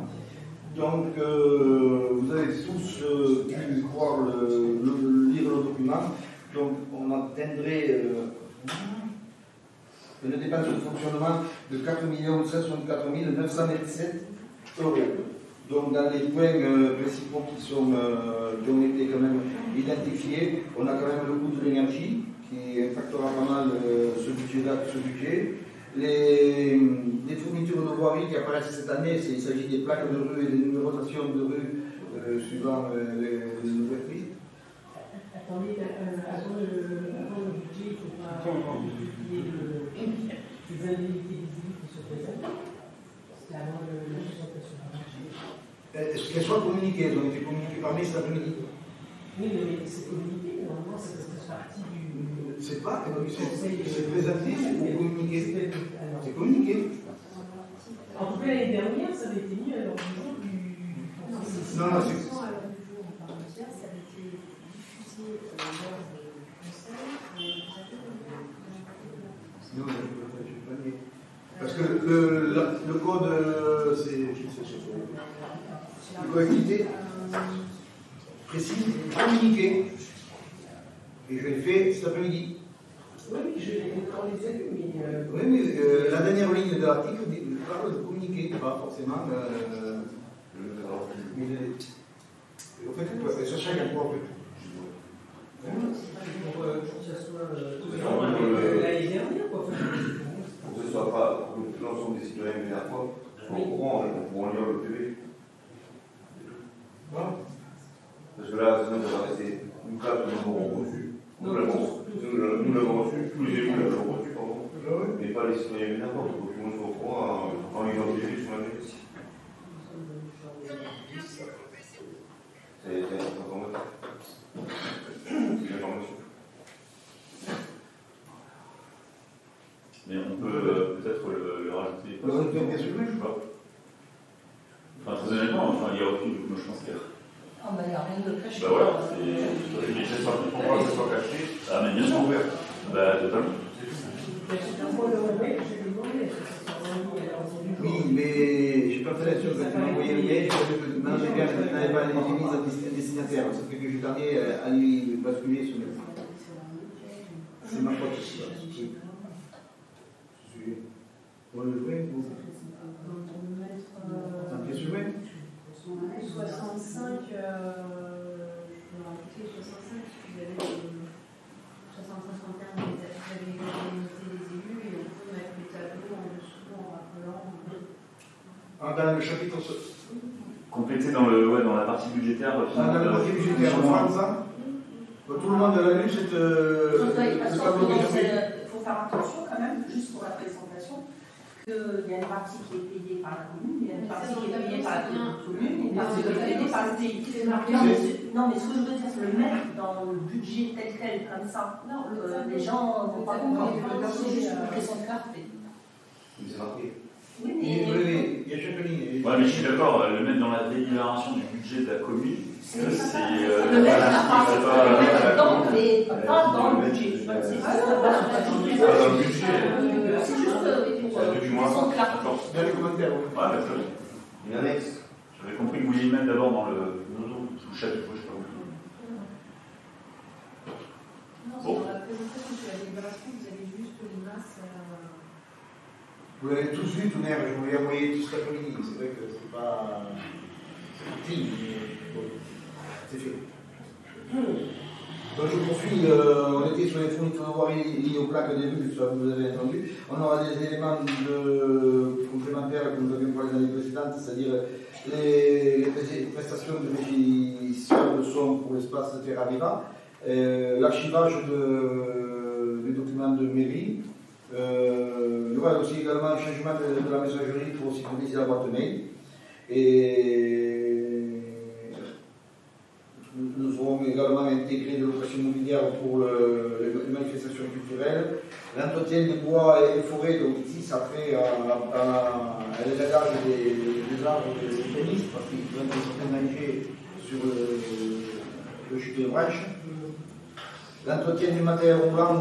Donc, vous avez tous pu pouvoir lire le document. Donc, on atteindrait une dépense de fonctionnement de 4 164 927 euros. Donc, dans les points principaux qui ont été quand même identifiés, on a quand même le coût de l'énergie qui impactera pas mal ce budget. Les fournitures de voirie qui apparaissent cette année, il s'agit des plaques de rue et des numérotations de rue suivant les nouvelles prises. Attendez, avant le budget, il ne faut pas. qu'il y ait les indemnités visibles qui se présentent. C'était avant la présentation du marché. Est-ce qu'elles soient communiquées? Elles ont été communiquées par mail cet après-midi. Oui, mais c'est communiqué, normalement, ça fait partie du. C'est pas, c'est présenté, c'est communiqué. C'est communiqué. En tout cas, l'année dernière, ça avait été mis à l'ordre du jour du. Non, non, c'est. À l'heure du jour, en parlementaire, ça avait été diffusé lors du conseil. Non, je ne vais pas nier. Parce que le code, c'est. Le collectivité précise, communiqué. Et je l'ai fait cet après-midi. Oui, on les a vus, mais. Oui, mais la dernière ligne de l'article parle de communiquer, pas forcément. Mais en fait, ça change un peu. Pour que ça soit l'année dernière, quoi. Pour que ce soit pas, pour que l'ensemble des citoyens vénérables soient au courant et qu'on pourra lire le PV. Voilà. Parce que là, sinon, ça va rester une carte que nous aurons reçue. Nous l'avons reçu, tous les élus l'avons reçu, pardon. Mais pas les citoyens vénérables, il faut que tout le monde soit au courant en lisant le PV sur la mail. C'est une information. C'est une information. Mais on peut peut-être le rajouter. Bien sûr, Je sais pas. Enfin, très honnêtement, enfin, il y a aucune. Moi, je pense qu'il y a. Ah, bah, il n'y a rien de caché. Bah voilà, c'est. Pourquoi que ce soit caché? Ah, mais bien sûr. Bah, totalement. oui, mais je partais là-dessus quand tu m'as envoyé le mail, je n'avais pas mis un destinataire. Ça fait que j'ai tardé à lui basculer sur le. C'est ma faute aussi. Pour le jouer, vous. C'est un pièce humaine. 65, je vais rajouter 65, vous avez 65 termes, vous avez l'indemnité des élus et on peut mettre le tableau en dessous en rappelant. Dans le chapitre. Compléter dans la partie budgétaire. Dans la partie budgétaire, on fera ça. Tout le monde a lu cette. Il faut faire attention quand même, juste pour la présentation, qu'il y a une partie qui est payée par la commune, il y a une partie qui est payée par la commune, et une partie qui est payée par le pays. Non, mais ce que je veux dire, c'est le mettre dans le budget tel quel, comme ça. Non, les gens ne vont pas comprendre. C'est juste une question de clarté. Mais c'est marqué. Oui, mais il y a chaque ligne. Ouais, mais je suis d'accord, le mettre dans la délibération du budget de la commune, c'est. Le mettre pas dans le budget. C'est Pas dans le budget. C'est juste du moins. Dans les commentaires, oui. Ouais, mais très bien. Une annexe. J'avais compris que vous vouliez le mettre d'abord dans le chapitre, je sais pas où. Non, c'est dans la présentation de la délibération, vous avez juste une masse. Vous l'avez tous vu, tout l'air, je vous l'ai envoyé tout cet après-midi. C'est vrai que c'est pas. C'est utile, mais bon, c'est fait. Donc je poursuis, on était sur les fournitures de voirie liées aux plaques de début, ça vous avez entendu. On aura des éléments complémentaires que nous avions pour les années précédentes, c'est-à-dire les prestations de logiciels de son pour l'espace Terra Viva, l'archivage des documents de mairie. Il y aura aussi également un changement de la messagerie pour sécuriser la boîte mail. Et nous aurons également intégré de location immobilière pour les manifestations culturelles, l'entretien des bois et des forêts. Donc ici, ça fait à l'élagage des arbres et des tennis, parce qu'ils ont un certain danger sur le chute de branches. L'entretien du matériel roulant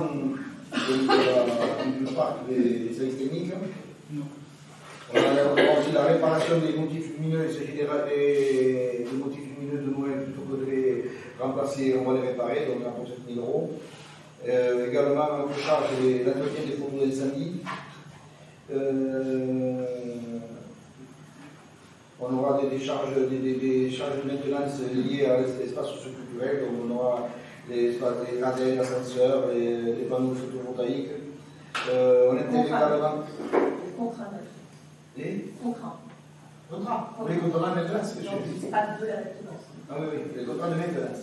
du parc des services techniques. On aura aussi la réparation des motifs lumineux. Il s'agit des motifs lumineux de Noël, plutôt que de les remplacer, on va les réparer, donc on a pour 7 000 €. Également, on recharge l'entretien des photos d'incendie. On aura des charges de maintenance liées à l'espace socioculturel, donc on aura des gradins, ascenseurs, des panneaux photovoltaïques. On intègre également. Les contrats. Les contrats. Contrats. Les contrats de maintenance, c'est ce que je dis. C'est pas de la maintenance. Ah oui, oui, les contrats de maintenance.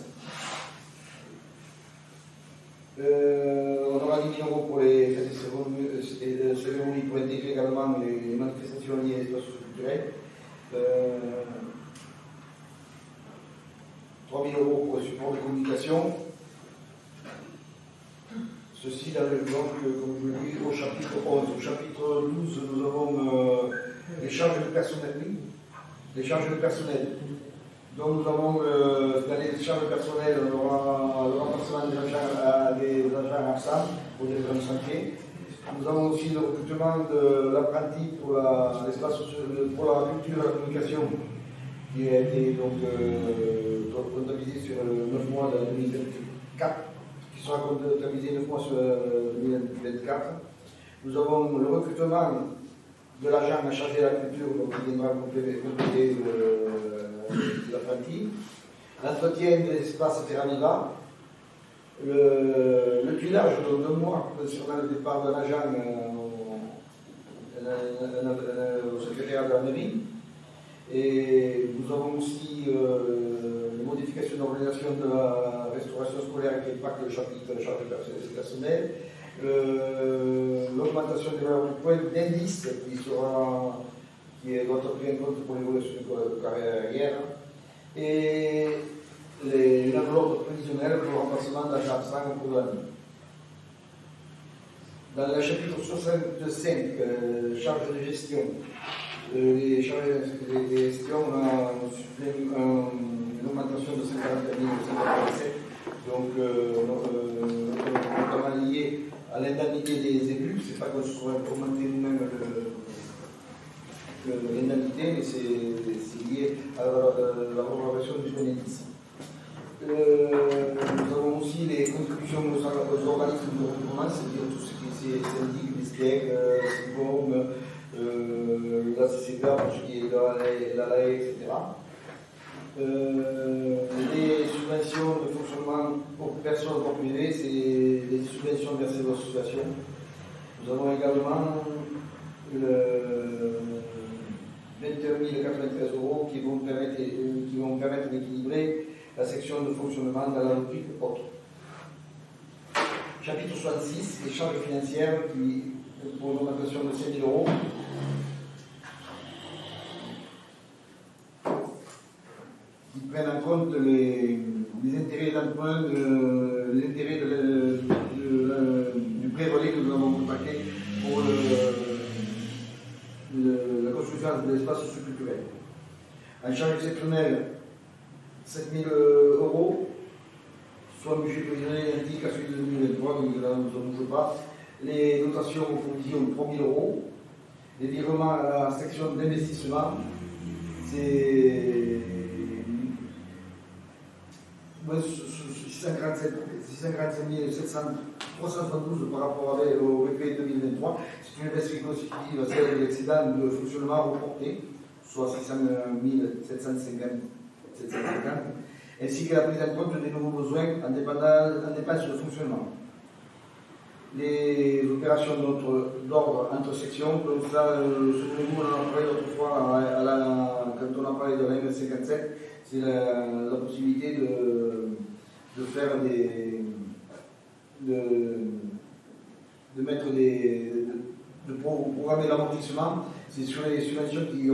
On aura 30 000 € pour les fêtes et cérémonies pour intégrer également les manifestations liées à l'espace culturel. 3 000 € pour le support de communication. Ceci dans le donc, comme je le dis, au chapitre 11. Au chapitre 12, nous avons les charges de personnel. Oui, les charges de personnel. Donc nous avons dans les charges personnelles le remplacement des agents absents pour les grands chantiers. Nous avons aussi le recrutement de l'apprenti pour l'espace pour la culture et la communication qui a été donc comptabilisé sur 9 mois de 2024, qui sera comptabilisé 9 mois sur 2024. Nous avons le recrutement de l'agent chargé de la culture, donc qui viendra compléter l'apprenti, l'entretien de l'espace Terranova, le tuilage de 2 mois concernant le départ d'un agent au secrétariat de la mairie. Et nous avons aussi les modifications d'organisation de la restauration scolaire qui impacte le chapitre de charge personnelle, l'augmentation des valeurs du point d'indice qui doit être pris en compte pour l'évolution de carrière, et une enveloppe prévisionnelle pour le remplacement d'agents absents au cours de l'année. Dans le chapitre 65, charges de gestion, les charges de gestion, on a une augmentation de 50 547, donc notamment lié à l'indemnité des élus. C'est pas qu'on se soit augmenté nous-mêmes l'indemnité, mais c'est lié à la progression du bénéfice. Nous avons aussi les contributions aux organismes de recouvrement, c'est-à-dire tout ce qui est syndic, BISTEC, SIGOM, la CCPA, la LAE, etc. Les subventions de fonctionnement pour personnes ou privées, c'est les subventions versées aux associations. Nous avons également 21 093 € qui vont permettre d'équilibrer la section de fonctionnement dans la rubrique autre. Chapitre 66, les charges financières pour une augmentation de 5 000 €. Qui prennent en compte les intérêts d'emprunt, les intérêts du prêt relais que nous avons contacté pour la construction de l'espace socioculturel. En charge exceptionnelle, 7 000 €, soit un budget prévisionnel identique à celui de 2023, donc là nous ne bouge pas. Les dotations aux provisions, 3 000 €. Les virements à la section d'investissement, c'est 645 372 par rapport au BP 2023. C'est une baisse qui constitue celle de l'excédent de fonctionnement reporté, soit 600 750, ainsi que la prise en compte des nouveaux besoins en dépenses de fonctionnement. Les opérations d'ordre entre sections, comme ça, souvenez-vous, on en a parlé autrefois quand on a parlé de la M57, c'est la possibilité de faire de programmer l'amortissement. C'est sur les subventions qui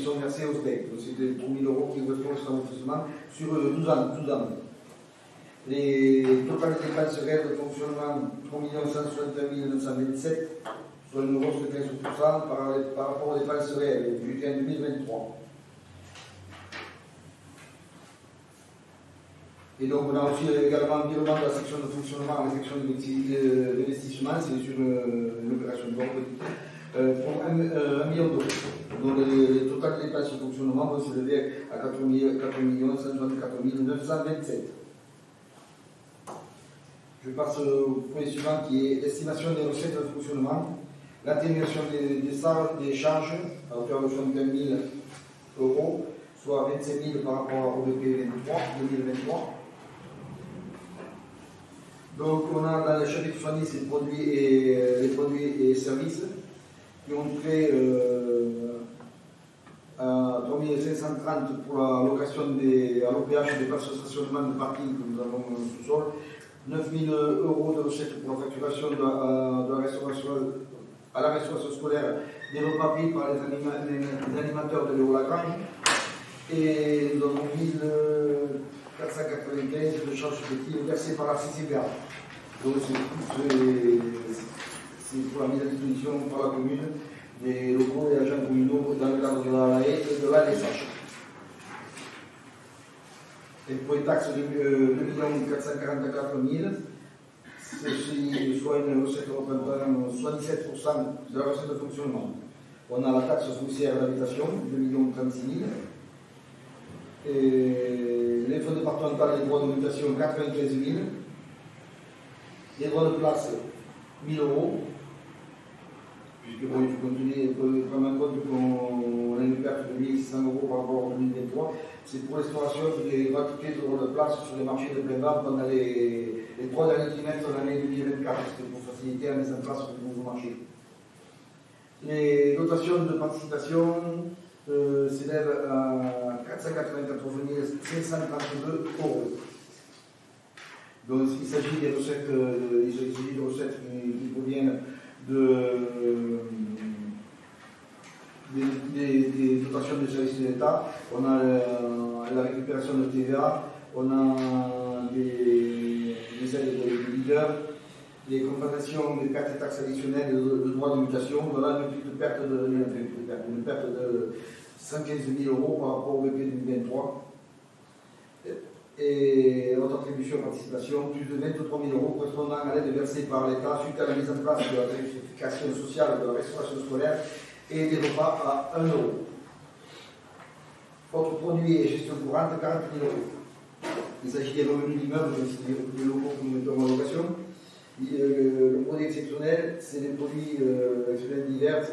sont versées au SDEC. C'est des 3 000 € qui correspondent à l'amortissement sur 12 ans. Les totales dépenses réelles de fonctionnement, 3 161 927, soit une hausse de 15% par rapport aux dépenses réelles budget en 2023. Et donc on a aussi également un virement de la section de fonctionnement à la section d'investissement, c'est sur une opération de banque pour 1 million d'euros. Donc les totales dépenses de fonctionnement vont s'élever à 4 164 927. Je passe au point suivant qui est l'estimation des recettes de fonctionnement, l'atténuation des charges à hauteur de 75 000 €, soit 25 000 par rapport au BP 2023. Donc on a dans le chapitre 70 les produits et services qui ont fait à 3 530 pour la location à l'OPH des places de stationnement de parking que nous avons au sous-sol, 9 000 euros de recettes pour la facturation de la restauration, à la restauration scolaire des repas pris par les animateurs de Léo Lagrange. Et nous avons 1495 de charges effectives versées par la CCBA. Donc c'est pour la mise à disposition par la commune des locaux et agents communaux dans le cadre de la LAE et de la LSH. Et pour les taxes de 2 444 000, soit une recette représentant soit 17% de la recette de fonctionnement. On a la taxe foncière d'habitation, 2 36 000. Et les fonds départementaux des droits de mutation, 95 000. Les droits de place, 1 000 euros. Puisque bon, il faut prendre en compte qu'on a une perte de 1 600 euros par rapport à 2023. C'est pour l'instauration des gratuités de droits de place sur les marchés de plein vent pendant les 3 derniers trimestres de l'année 2024. C'était pour faciliter la mise en place de nouveaux marchés. Les dotations de participation s'élèvent à 494 532 euros. Donc il s'agit des recettes, qui proviennent des dotations de services de l'État. On a la récupération de TVA, on a des aides de leaders, les compensations des pertes et taxes additionnelles et de droits de mutation. Voilà une perte de 115 000 euros par rapport au BP 2023. Et notre attribution participation, plus de 23 000 euros correspondant à l'aide versée par l'État suite à la mise en place de la tarification sociale de la restauration scolaire et des repas à 1 euro. Autres produits et gestion courante, 40 000 euros. Il s'agit des revenus d'immeubles, des locaux que nous mettons en location. Le produit exceptionnel, c'est des produits exceptionnels divers.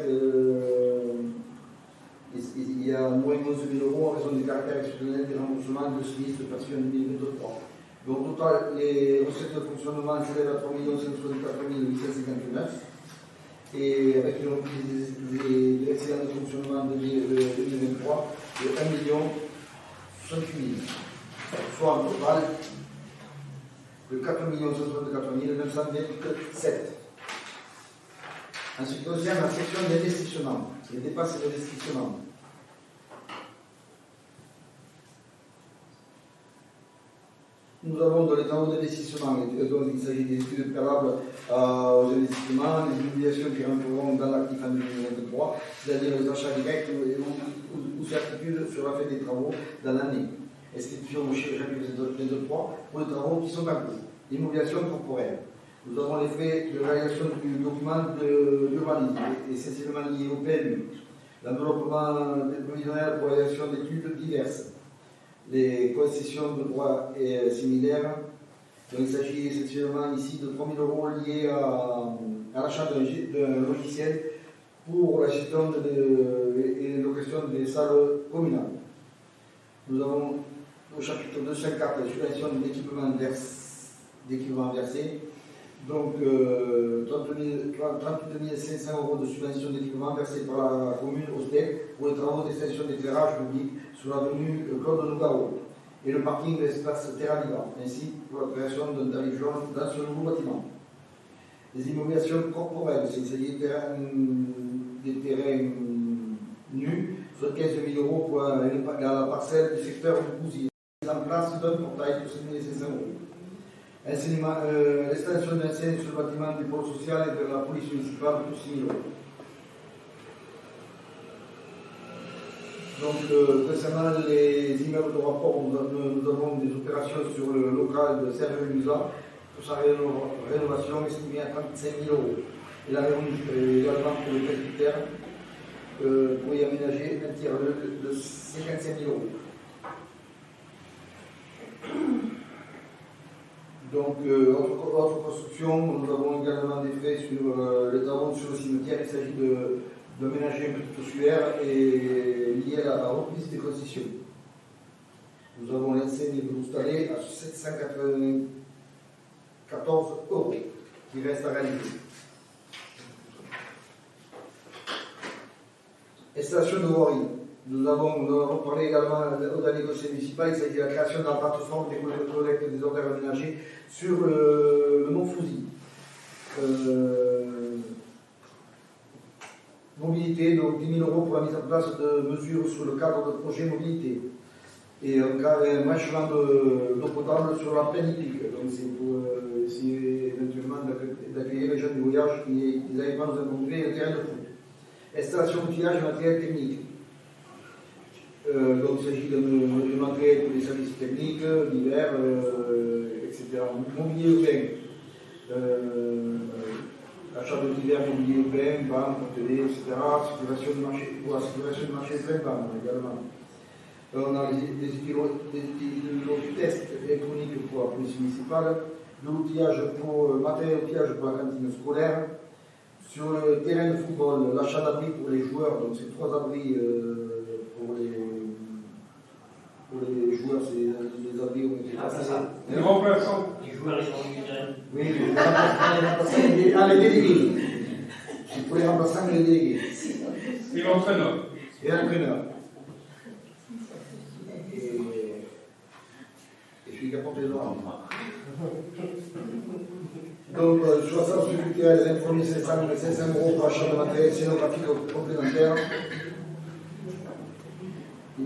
Il y a moins de 11 000 euros en raison du caractère exceptionnel des remboursements de SMIC de version 2023. Donc, au total, les recettes de fonctionnement s'élèvent à 3 564 859. Et avec les reprises des excédents de fonctionnement de 2023 de 1 68 000. Soit un total de 4 164 927. En ce qui concerne la section d'investissement, les dépenses d'investissement, nous avons dans les travaux d'investissement, donc il s'agit des études préalables aux investissements, les obligations qui rentreront dans l'actif en 2023, c'est-à-dire les achats directs ou certitudes sur la fin des travaux dans l'année. Institution au chiffre chapitre 23 pour les travaux qui sont en cours. L'immobilisation corporelle. Nous avons les frais de réalisation du document d'urbanisme, essentiellement liés au PLU. L'enveloppement prévisionnel pour la réalisation d'études diverses. Les concessions de droits similaires. Donc, il s'agit essentiellement ici de 3 000 euros liés à l'achat d'un logiciel pour la gestion et location des salles communales. Nous avons au chapitre 204 la subvention d'équipements versés. Donc, 32 500 euros de subvention d'équipement versée par la commune au STEC pour les travaux d'extension d'éclairage public sur l'avenue Claude Nougaro et le parking de l'espace Terra Libre, ainsi pour la création d'un tarif jaune dans ce nouveau bâtiment. Les immobilisations corporelles, il s'agit des terrains nus, soit 15 000 euros pour la parcelle du secteur du Bousier. Mise en place d'un portail pour 7 500 euros. L'extension d'enseigne sur le bâtiment du pôle social et de la police municipale pour 6 000 euros. Donc, concernant les immeubles de rapport, nous avons des opérations sur le local de Serre-Musa pour sa rénovation estimée à 35 000 euros. Et la également pour le presbytère pour y aménager un tiers-lieu de 55 000 euros. Donc, autre construction, nous avons également des frais sur les travaux sur le cimetière. Il s'agit d'aménager un petit ossuaire et lié à la reprise des concessions. Nous avons l'enseigne de l'installer à 794 euros qui reste à réaliser. Installation de voirie. Nous avons parlé également au dernier conseil municipal, il s'agit de la création de la plateforme des collectes des ordures aménagées sur le mont Fouzy. Mobilité, donc 10 000 € pour la mise en place de mesures sur le cadre de projet mobilité. Et un branchement d'eau potable sur la plaine hippique. Donc c'est pour essayer éventuellement d'accueillir les jeunes du voyage qui n'arrivent pas à nous encombrer le terrain de foot. Installation d'outillage et matériel technique. Donc il s'agit de matériel pour les services techniques, divers, etc. Mobilier urbain. Achat de divers mobilier urbain, banques, télé, etc. Circulation de marché, pour la circulation du marché urbain également. On a des outils tests électroniques pour la police municipale, de l'outillage pour matériel d'outillage pour la cantine scolaire. Sur le terrain de football, l'achat d'abris pour les joueurs, donc c'est 3 abris pour les joueurs, c'est les abris ont été passés. Les remplaçants. Les joueurs, ils ont eu. Oui, les délégués. C'est pour les remplaçants et les délégués. Et l'entraîneur. Et l'entraîneur. Et celui qui apporte les ordres. Donc, sur la séance culturelle, les informés 500 € pour achat de matériel scénographique complémentaire.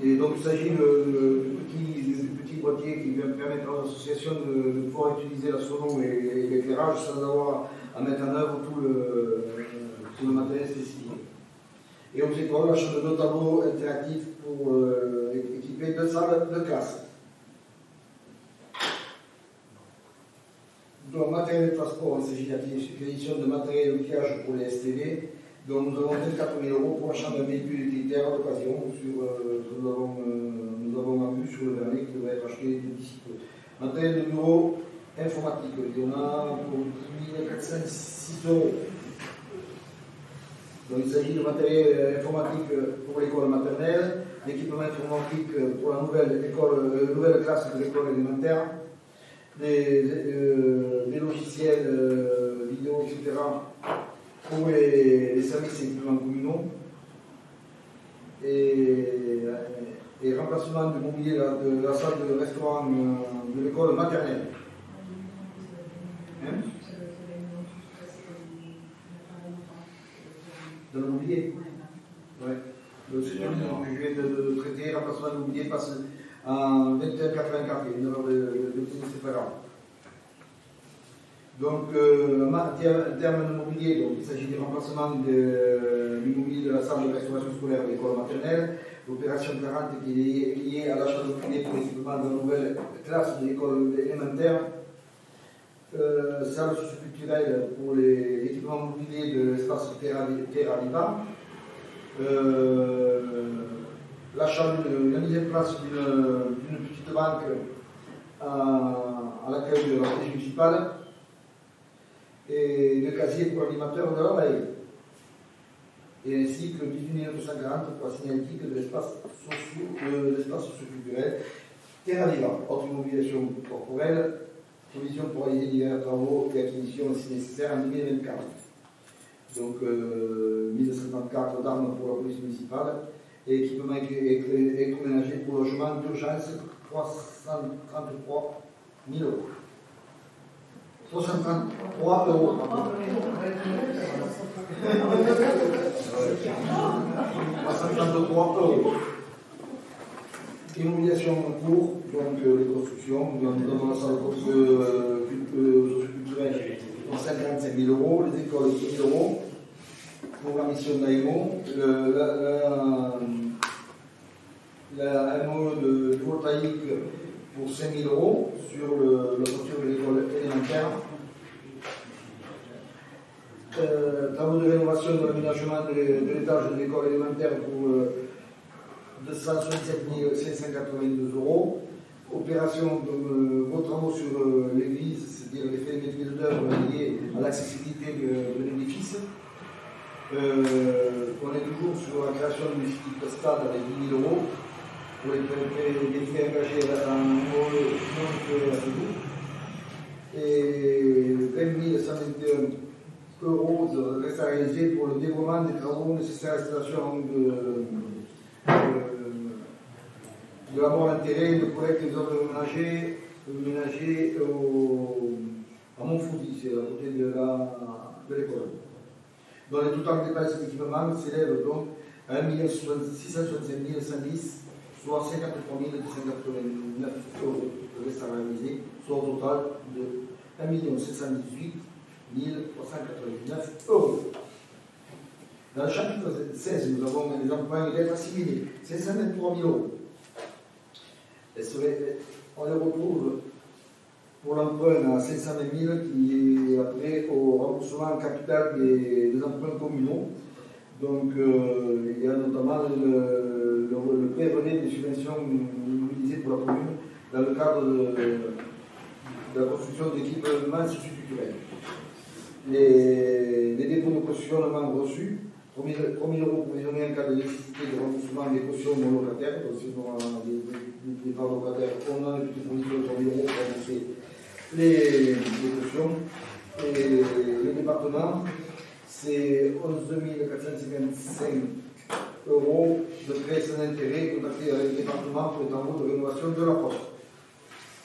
Et donc, il s'agit de petits boîtiers qui permettent à l'association de pouvoir utiliser la sono et l'éclairage sans avoir à mettre en œuvre tout le matériel spécifique. Et on sait quoi, l'achat de 2 tableaux interactifs pour équiper 2 salles de classe. Donc, matériel de transport, il s'agit de l'acquisition de matériel d'outillage pour les STV. Donc, nous avons 24 000 € pour achat d'un véhicule utilitaire d'occasion. Nous avons vu sur le dernier qui devrait être acheté d'ici peu. Matériel de bureau informatique, il y en a pour 10 406 €. Donc, il s'agit de matériel informatique pour l'école maternelle, l'équipement informatique pour la nouvelle classe de l'école élémentaire. Des logiciels vidéo, etc. pour les services et équipements communaux. Et remplacement du mobilier de la salle de restaurant de l'école maternelle. Hein? Dans le mobilier? Oui. Le sujet que je viens de traiter, remplacement du mobilier passe en 21,84, une heure de séparant. Donc, en termes de mobilier, donc, il s'agit du remplacement du mobilier de la salle de restauration scolaire de l'école maternelle, l'opération 40 qui est liée à l'achat de mobilier pour l'équipement de la nouvelle classe de l'école élémentaire, salle socioculturelle pour l'équipement mobilier de l'espace Terra Viva, la mise en place d'une petite banque à l'accueil de la police municipale et de casier pour l'animateur de la veille, et ainsi que 18 940 pour la signalétique de l'espace socioculturel Terra Viva, autre mobilisation corporelle, provision pour réaliser divers travaux et acquisitions si nécessaire en 2024. Donc 1050 cartes d'armes pour la police municipale et équipement électroménager pour logement d'urgence 333 000 €. 333 €. 333 €. Immobilisation en cours, donc les constructions, nous avons la salle culturelle pour 55 000 €, les écoles 10 000 € pour la mission d'AMO, la MOE de photovoltaïque pour 5 000 € sur la voiture de l'école élémentaire. Travaux de rénovation de l'aménagement de l'étage de l'école élémentaire pour 267 582 €. Opération de vos travaux sur l'église, c'est-à-dire les faits de maîtrise d'œuvre liés à l'accessibilité de l'édifice. On est toujours sur la création d'une petite stade avec 10 000 € pour les faits engagés en MOE non à ce et 20 121 € restent à réaliser pour le développement des travaux nécessaires à l'installation de de la mort d'intérêt de collecte des ordres ménagers à Montfoudy, c'est à côté de l'école. Dont les totales dépenses d'équipement s'élèvent donc à 1 665 110, soit 53 289 euros de reste à réaliser, soit au total de 1 718 399 euros. Dans le chapitre 16, nous avons des emprunts et dettes assimilés, 523 000 euros. On les retrouve pour l'emprunt à 520 000 qui est après au remboursement en capital des emprunts communaux. Donc il y a notamment le prêt relais des subventions mobilisées pour la commune dans le cadre de la construction d'équipements socioculturels. Les dépôts de cautionnement reçus, 3 000 euros provisionnés en cas de nécessité de remboursement des cautions non locataires. Donc si on a des parts locataires, on a une petite provision de 3 000 euros pour rembourser les cautions. Et le département, c'est 11 455 euros de prêts sans intérêt contractés avec le département pour les travaux de rénovation de la poste.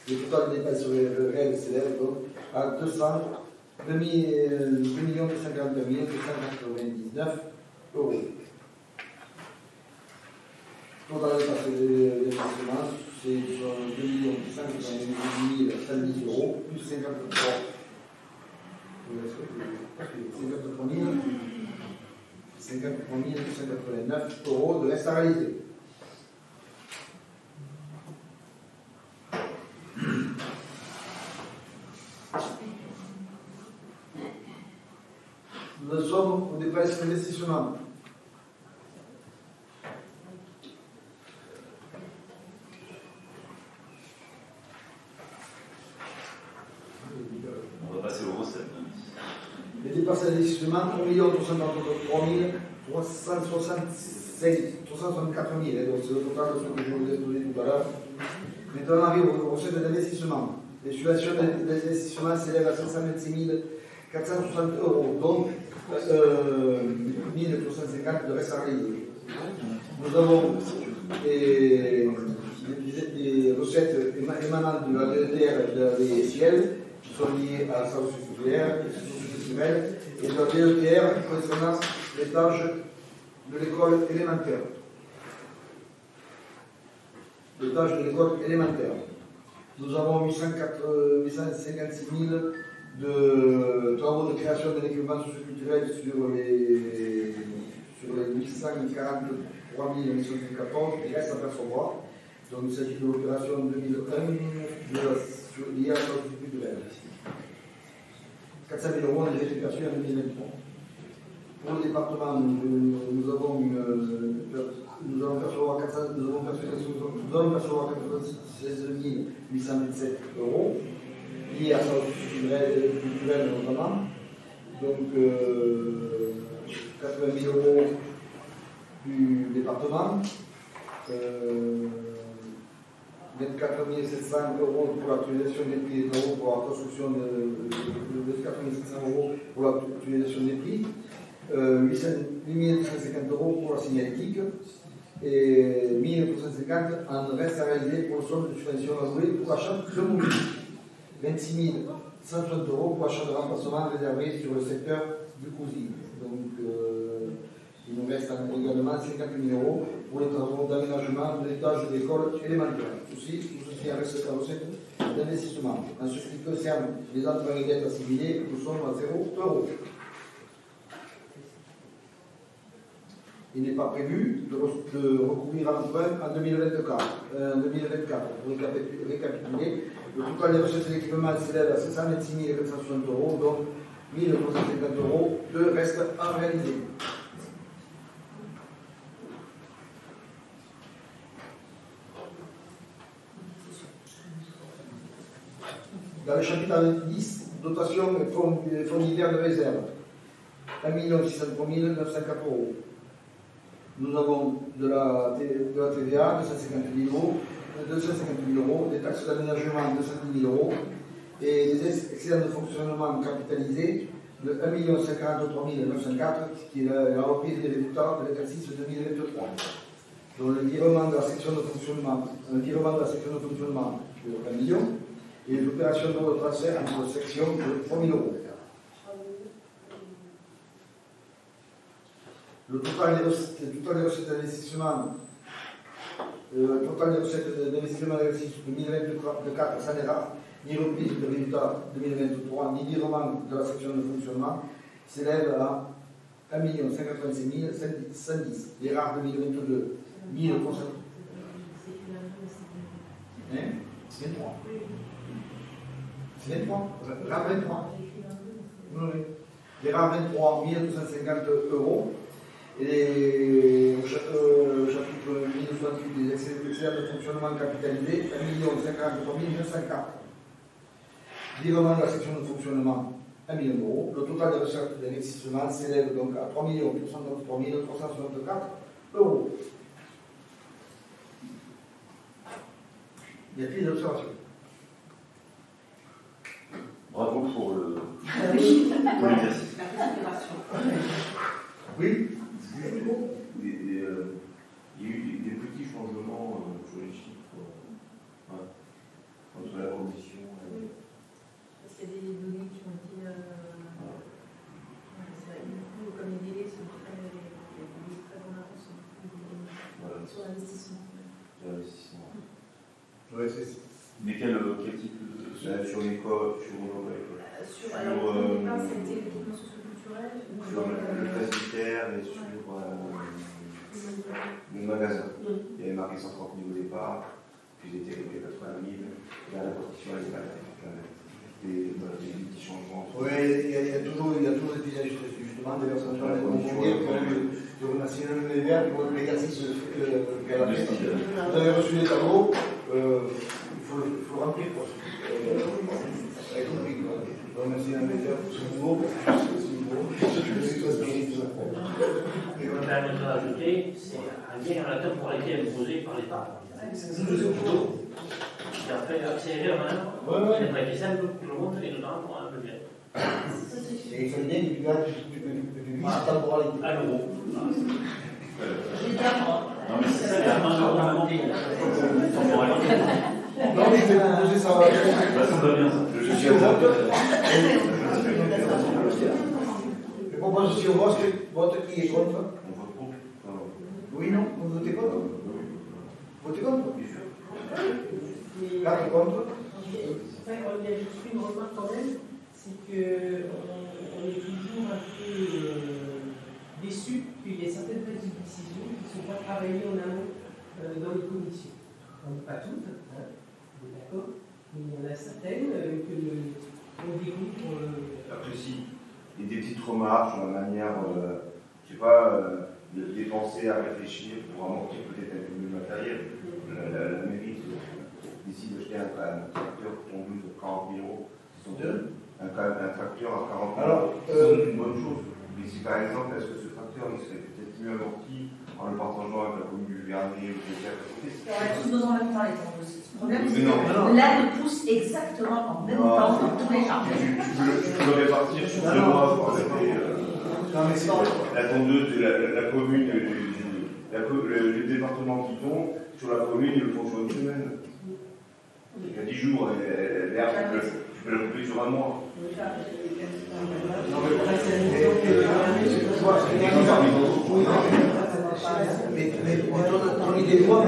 Le total des dépenses réelles s'élève donc à 2 250 299 euros. Total des dépenses c'est 2 110 euros, plus 53 289 euros de reste à réaliser. Nous sommes aux dépenses d'investissement. On va passer aux recettes. Les dépenses d'investissement, 1 363 364 000, donc c'est le total de ce que je vous ai donné tout à l'heure. Maintenant, on arrive aux recettes d'investissement. Les subventions d'investissement s'élèvent à 526 460 euros, donc 1 350 de reste à réaliser. Nous avons des recettes émanant de la DETR et de la DSIL qui sont liées à la santé culturelle et de la DETR concernant les tâches de l'école élémentaire. Les tâches de l'école élémentaire. Nous avons 856 000 de travaux de création d'un équipement socioculturel sur les 843 914 qui restent à percevoir. Donc il s'agit de l'opération 2001 liée à la santé culturelle. 400 000 euros de récupération en 2023. Pour le département, nous allons percevoir 96 827 euros, liés à la culturelle notamment. Donc 80 000 euros du département, 24 700 euros pour l'actualisation des prix des travaux pour la construction de 24 700 euros pour l'actualisation des prix. 8 250 euros pour la signalétique et 1 350 en reste à réaliser pour le solde de subvention allouée pour l'achat de mobilier. 26 160 euros pour l'achat de remplacement réservé sur le secteur du COUSI. Donc il nous reste également 50 000 euros pour les travaux d'aménagement de l'étage de l'école élémentaire. Ceci reste la recette d'investissement. En ce qui concerne les emprunts et dettes assimilés, nous sommes à 0 euros. Il n'est pas prévu de recourir à l'emprunt en 2024. Pour récapituler, le total des recettes d'équipement s'élève à 726 460 euros, donc 1 350 euros de reste à réaliser. Dans le chapitre 10, dotation et fonds divers de réserve, 1 603 904 euros. Nous avons de la TVA, 250 000 euros, des taxes d'aménagement, 210 000 euros, et des excédents de fonctionnement capitalisés de 1 143 904, qui est la reprise des résultats de l'exercice 2023. dont le virement de la section de fonctionnement, de 1 million, et les opérations de transfert entre sections de 3 000 euros. Le total des recettes d'investissement, d'investissement de l'exercice 2024 sans erreur, ni reprise de résultats 2023, ni virement de la section de fonctionnement, s'élève à 1 186 110. L'erreur 2022, 1300. C'est 23. C'est 23. L'erreur 23. Oui. L'erreur 23, 1250 euros. Et au chapitre 1068 des excédents de fonctionnement capitalisés, 1 053 904. Virement de la section de fonctionnement, 1 million d'euros. Le total des recettes d'investissement s'élève donc à 3 393 364 euros. Y a-t-il des observations? Bravo pour Oui. l'exercice. La récupération. Oui. Il y a eu des petits changements sur les chiffres entre la commission et... Parce qu'il y a des données qui ont été. Comme les délais sont très en avance sur l'investissement. Oui, c'est. Mais quel type de... Sur l'école, Alors, au départ, c'était l'équipement socioculturel. sur le presbytère et sur le magasin. Il y avait marqué 130 000 au départ, puis ils étaient réglés 80 000. Là, la partition elle est pas là. Des petits changements. Oui, il y a toujours des petits ajustements, justement, des personnes qui ont sur le national médias, pour l'exercice qu'elle a fait. Vous avez reçu les tableaux, il faut remplir. Vous avez compris. Le national médias, c'est nouveau, Je me permets de rajouter, c'est un bien relateur pour été imposé par l'État. Qui a fait accélérer maintenant. C'est pas été simple, tout le monde est dedans pour un peu bien. Et il faut bien du gars du temporalité. À l'euro. Non, mais c'est ça, il y a un euro à monter. Non, mais je vais proposer ça. Ça va bien, ça. Je suis au vote. Je propose aussi au vote qui est contre. On vote contre. Oui, non, vous votez contre. Votez contre. 4 contre. Enfin, il y a juste une remarque quand même, c'est qu'on est toujours un peu déçu qu'il y ait certaines petites décisions qui ne sont pas travaillées en amont dans les commissions. Donc, pas toutes, hein, on est d'accord, mais il y en a certaines qu'on découvre. Après, si, il y a des petites remarques sur la manière, je ne sais pas, de dépenser, à réfléchir pour amortir peut-être un peu mieux le matériel. La mairie décide d'acheter un tracteur tondeuse de 40 000 euros. Un tracteur à 40 000 euros, c'est une bonne chose. Mais si par exemple, est-ce que ce tracteur il serait peut-être mieux amorti en le partageant avec la commune du Vernier ou de la côté? On a tous besoin en même temps les tondeuses. Le problème, c'est que l'aide pousse exactement en même temps dans tous les jardins. Tu peux le répartir sur 2 mois pour arrêter. La tondeuse de la commune, le département qui tombe, sur la commune, il le font sur une semaine. Il y a 10 jours, l'herbe, tu peux la couper sur un mois. Mais ton idée de loi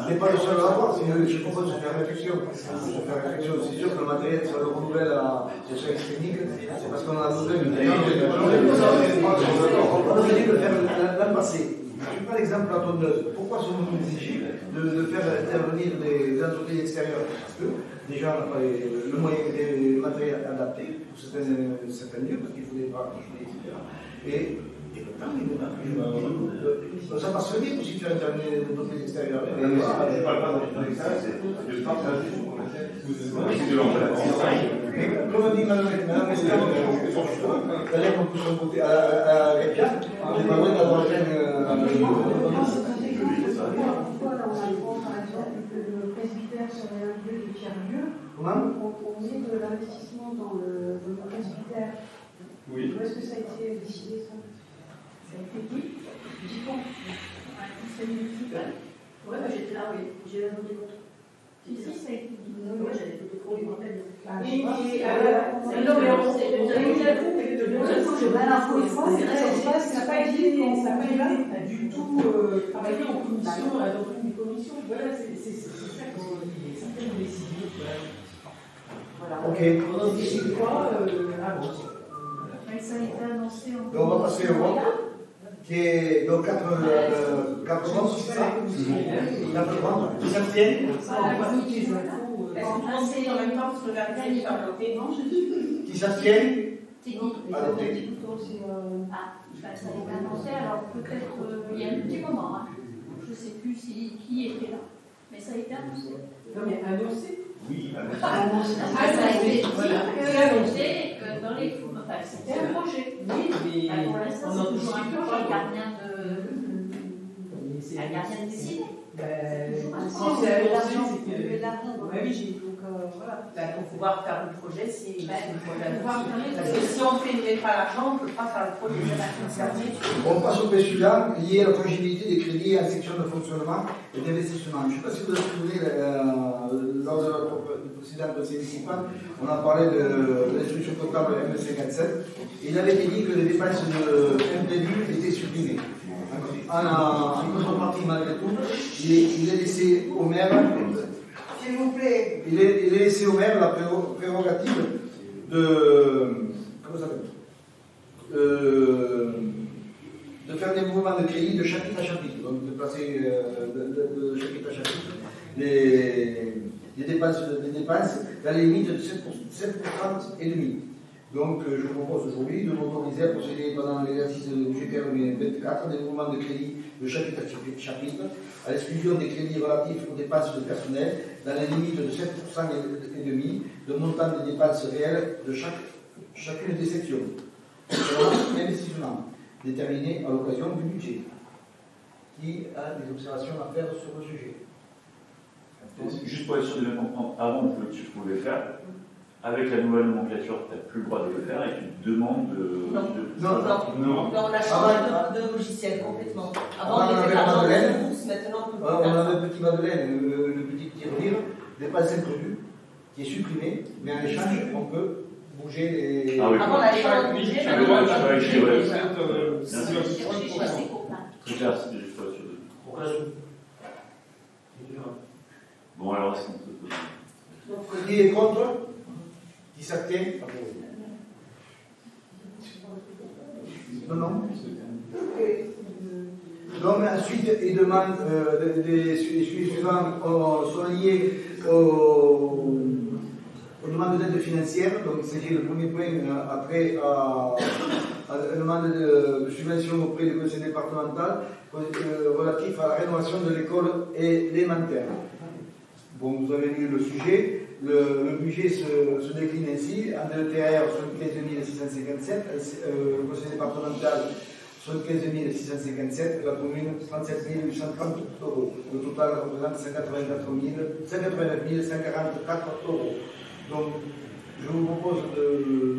n'est pas le seul à avoir. Je propose de faire réflexion. C'est sûr que le matériel, ça le renouvelle à des services techniques, c'est parce qu'on a besoin de. On aurait dû le faire l'an passé. Je prends l'exemple de la tondeuse. Pourquoi sommes-nous obligés de faire intervenir des entreprises extérieures? Parce que déjà, on n'a pas le moyen des matériels adaptés pour certains lieux, parce qu'il faut des bras, etc. Et le temps, il est là. Ça passe bien pour si tu intervenir des entreprises extérieures. Je ne parle pas d'entreprise extérieure, c'est de partage des fonds. Comme dit Madame Estelle, d'ailleurs, on peut se côté à Répiat, on n'est pas loin d'avoir Pourquoi là on apprend par exemple que le presbytère serait un lieu de tiers-lieu? Comment? On met de l'investissement dans le presbytère. Oui. Où est-ce que ça a été décidé ça? Ça a été qui? Dit-on. C'est municipal. Ouais, bah, j'étais là, oui. J'ai voté contre. Si, ça a été dit. Oui, j'avais voté contre. Je me rappelle. Non, mais on s'est ça n'a pas été du tout travaillé en commission, dans une commission. Voilà, c'est ça qu'on dit. Certaines décisions. Voilà. Ok. On en décide quoi avant. Ça a été annoncé en. Donc, on va passer au vote, qui est donc 4 votes, c'est ça 4 votes, qui s'abstiennent. On va toutes les infos. Est-ce qu'on conseille en même temps parce que le gardien n'est pas bloqué? Non, je dis. Qui s'abstiennent. C'est dit. Adopté. Ah, ça a été annoncé, alors peut-être il y a un petit moment, hein. Je ne sais plus qui était là, mais ça a été annoncé. Non, mais annoncé. Oui, Ça a été dit Voilà. que c'était dans les. Enfin, c'était un projet. Oui, mais Pour l'instant, on en c'est toujours un discute projet. pas. Un gardien de décide. Quand c'est annoncé, c'est que. Ouais, oui, donc voilà. Pour pouvoir faire le projet, c'est le projet. pouvoir faire le Parce que si on ne met pas l'argent, on ne peut pas faire le projet. On passe au point suivant, lié à la fongibilité des crédits en section de fonctionnement et d'investissement. Je ne sais pas si vous vous souvenez, lors de notre précédent conseil municipal, on a parlé de l'instruction comptable M57. Il avait été dit que les dépenses imprévues étaient supprimées. En contrepartie, malgré tout, il est laissé au maire, s'il vous plaît, il est laissé au maire la prérogative de. Comment ça s'appelle de faire des mouvements de crédit de chapitre à chapitre, donc de placer de chapitre à chapitre les dépenses dans les limites de 7% et demi. Donc je vous propose aujourd'hui de m'autoriser à procéder pendant l'exercice budgétaire 2024 des mouvements de crédit de chapitre à chapitre, à l'exclusion des crédits relatifs aux dépenses de personnel dans les limites de 7% et demi de montant des dépenses réelles de chacune des sections. Investissement déterminé à l'occasion du budget. Qui a des observations à faire sur le sujet? Juste pour être sûr de bien comprendre, avant tu pouvais le faire, avec la nouvelle nomenclature, tu n'as plus le droit de le faire et tu demandes de. Non, on a changé de logiciel complètement. Avant, on était l'argent de la bourse, maintenant on peut on a le petit Madeleine, le petit tirelire, dépenses imprévues, qui est supprimé, mais en échange, on peut bouger les. Ah oui. Avant, on allait dans le budget, maintenant on va Très C'est clair, c'était juste pas sûr. Bon, alors est-ce qu'on peut. Qui est contre? Qui s'abstient? Non. Donc ensuite, il demande les sujets suivants sont liés aux demandes d'aide financière. Donc il s'agit le premier point après à la demande de subvention auprès du conseil départemental relatif à la rénovation de l'école élémentaire. Bon, vous avez lu le sujet. Le budget se décline ainsi, en DETR 75 657, le conseil départemental 75 657, la commune 37 830 euros. Le total représente 189 144 euros. Donc, je vous propose de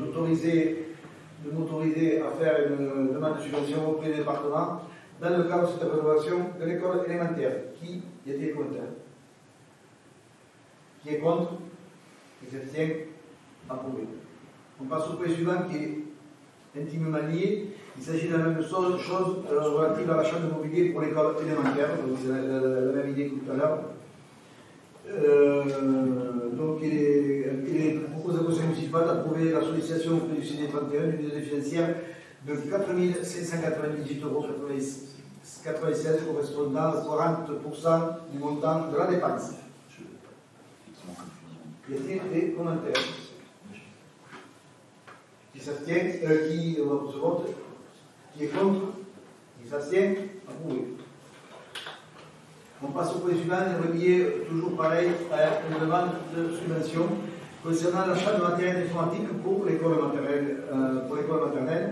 m'autoriser à faire une demande de subvention auprès du département dans le cadre de cette rénovation de l'école élémentaire. Qui y a des commentaires? Qui est contre? Qui s'abstient? Approuvé. On passe au point suivant qui est intimement lié. Il s'agit de la même chose relative à l'achat de mobilier pour l'école élémentaire. Donc c'est la même idée que tout à l'heure. Donc il est proposé au conseil municipal d'approuver la sollicitation auprès du CD31 d'une aide financière de 4 598,96 euros correspondant à 40% du montant de la dépense. Y a-t-il des commentaires? Qui s'abstient? Qui se vote? Qui est contre? Qui s'abstient? Approuvé. On passe au point suivant, relié toujours pareil à une demande de subvention concernant l'achat de matériel informatique pour l'école maternelle.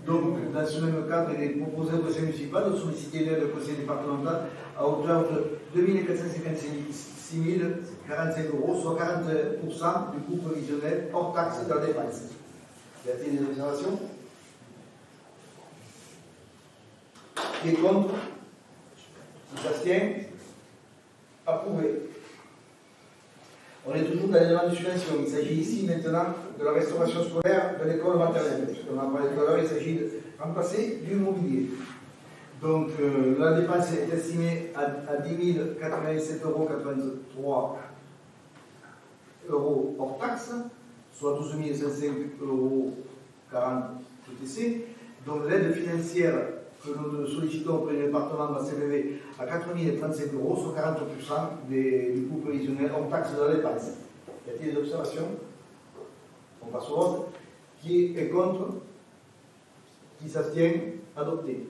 Donc, dans ce même cadre, il est proposé au conseil municipal de solliciter l'aide du conseil départemental à hauteur de 2 456 045 euros, soit 40% du coût provisionnel hors taxe de la dépense. Y a-t-il des observations? Qui est contre? Qui s'abstient? Approuvé. On est toujours dans les demandes de subvention. Il s'agit ici maintenant de la restauration scolaire de l'école maternelle. On en a parlé tout à l'heure, il s'agit de remplacer du mobilier. Donc la dépense est estimée à 10 087,83 € hors taxe, soit 12 505,40 € TTC. Donc l'aide financière que nous sollicitons auprès du département va s'élever à 4 035 €, soit 40% du coût prévisionnel hors taxe de la dépense. Y a-t-il des observations? On passe au vote. Qui est contre? Qui s'abstient? Adopté.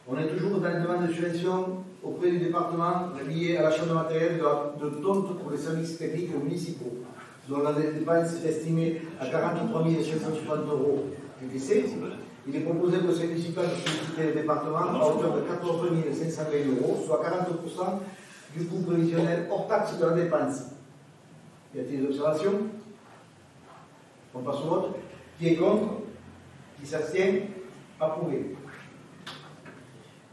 On est toujours dans les demandes de subvention auprès du département liées à l'achat de matériel de tontes pour les services techniques municipaux, dont la dépense est estimée à 43 560 € TTC. Il est proposé au conseil municipal de solliciter le département à hauteur de 14 520 €, soit 40% du coût prévisionnel hors taxe de la dépense. Y a-t-il des observations? On passe au vote. Qui est contre? Qui s'abstient? Approuvé.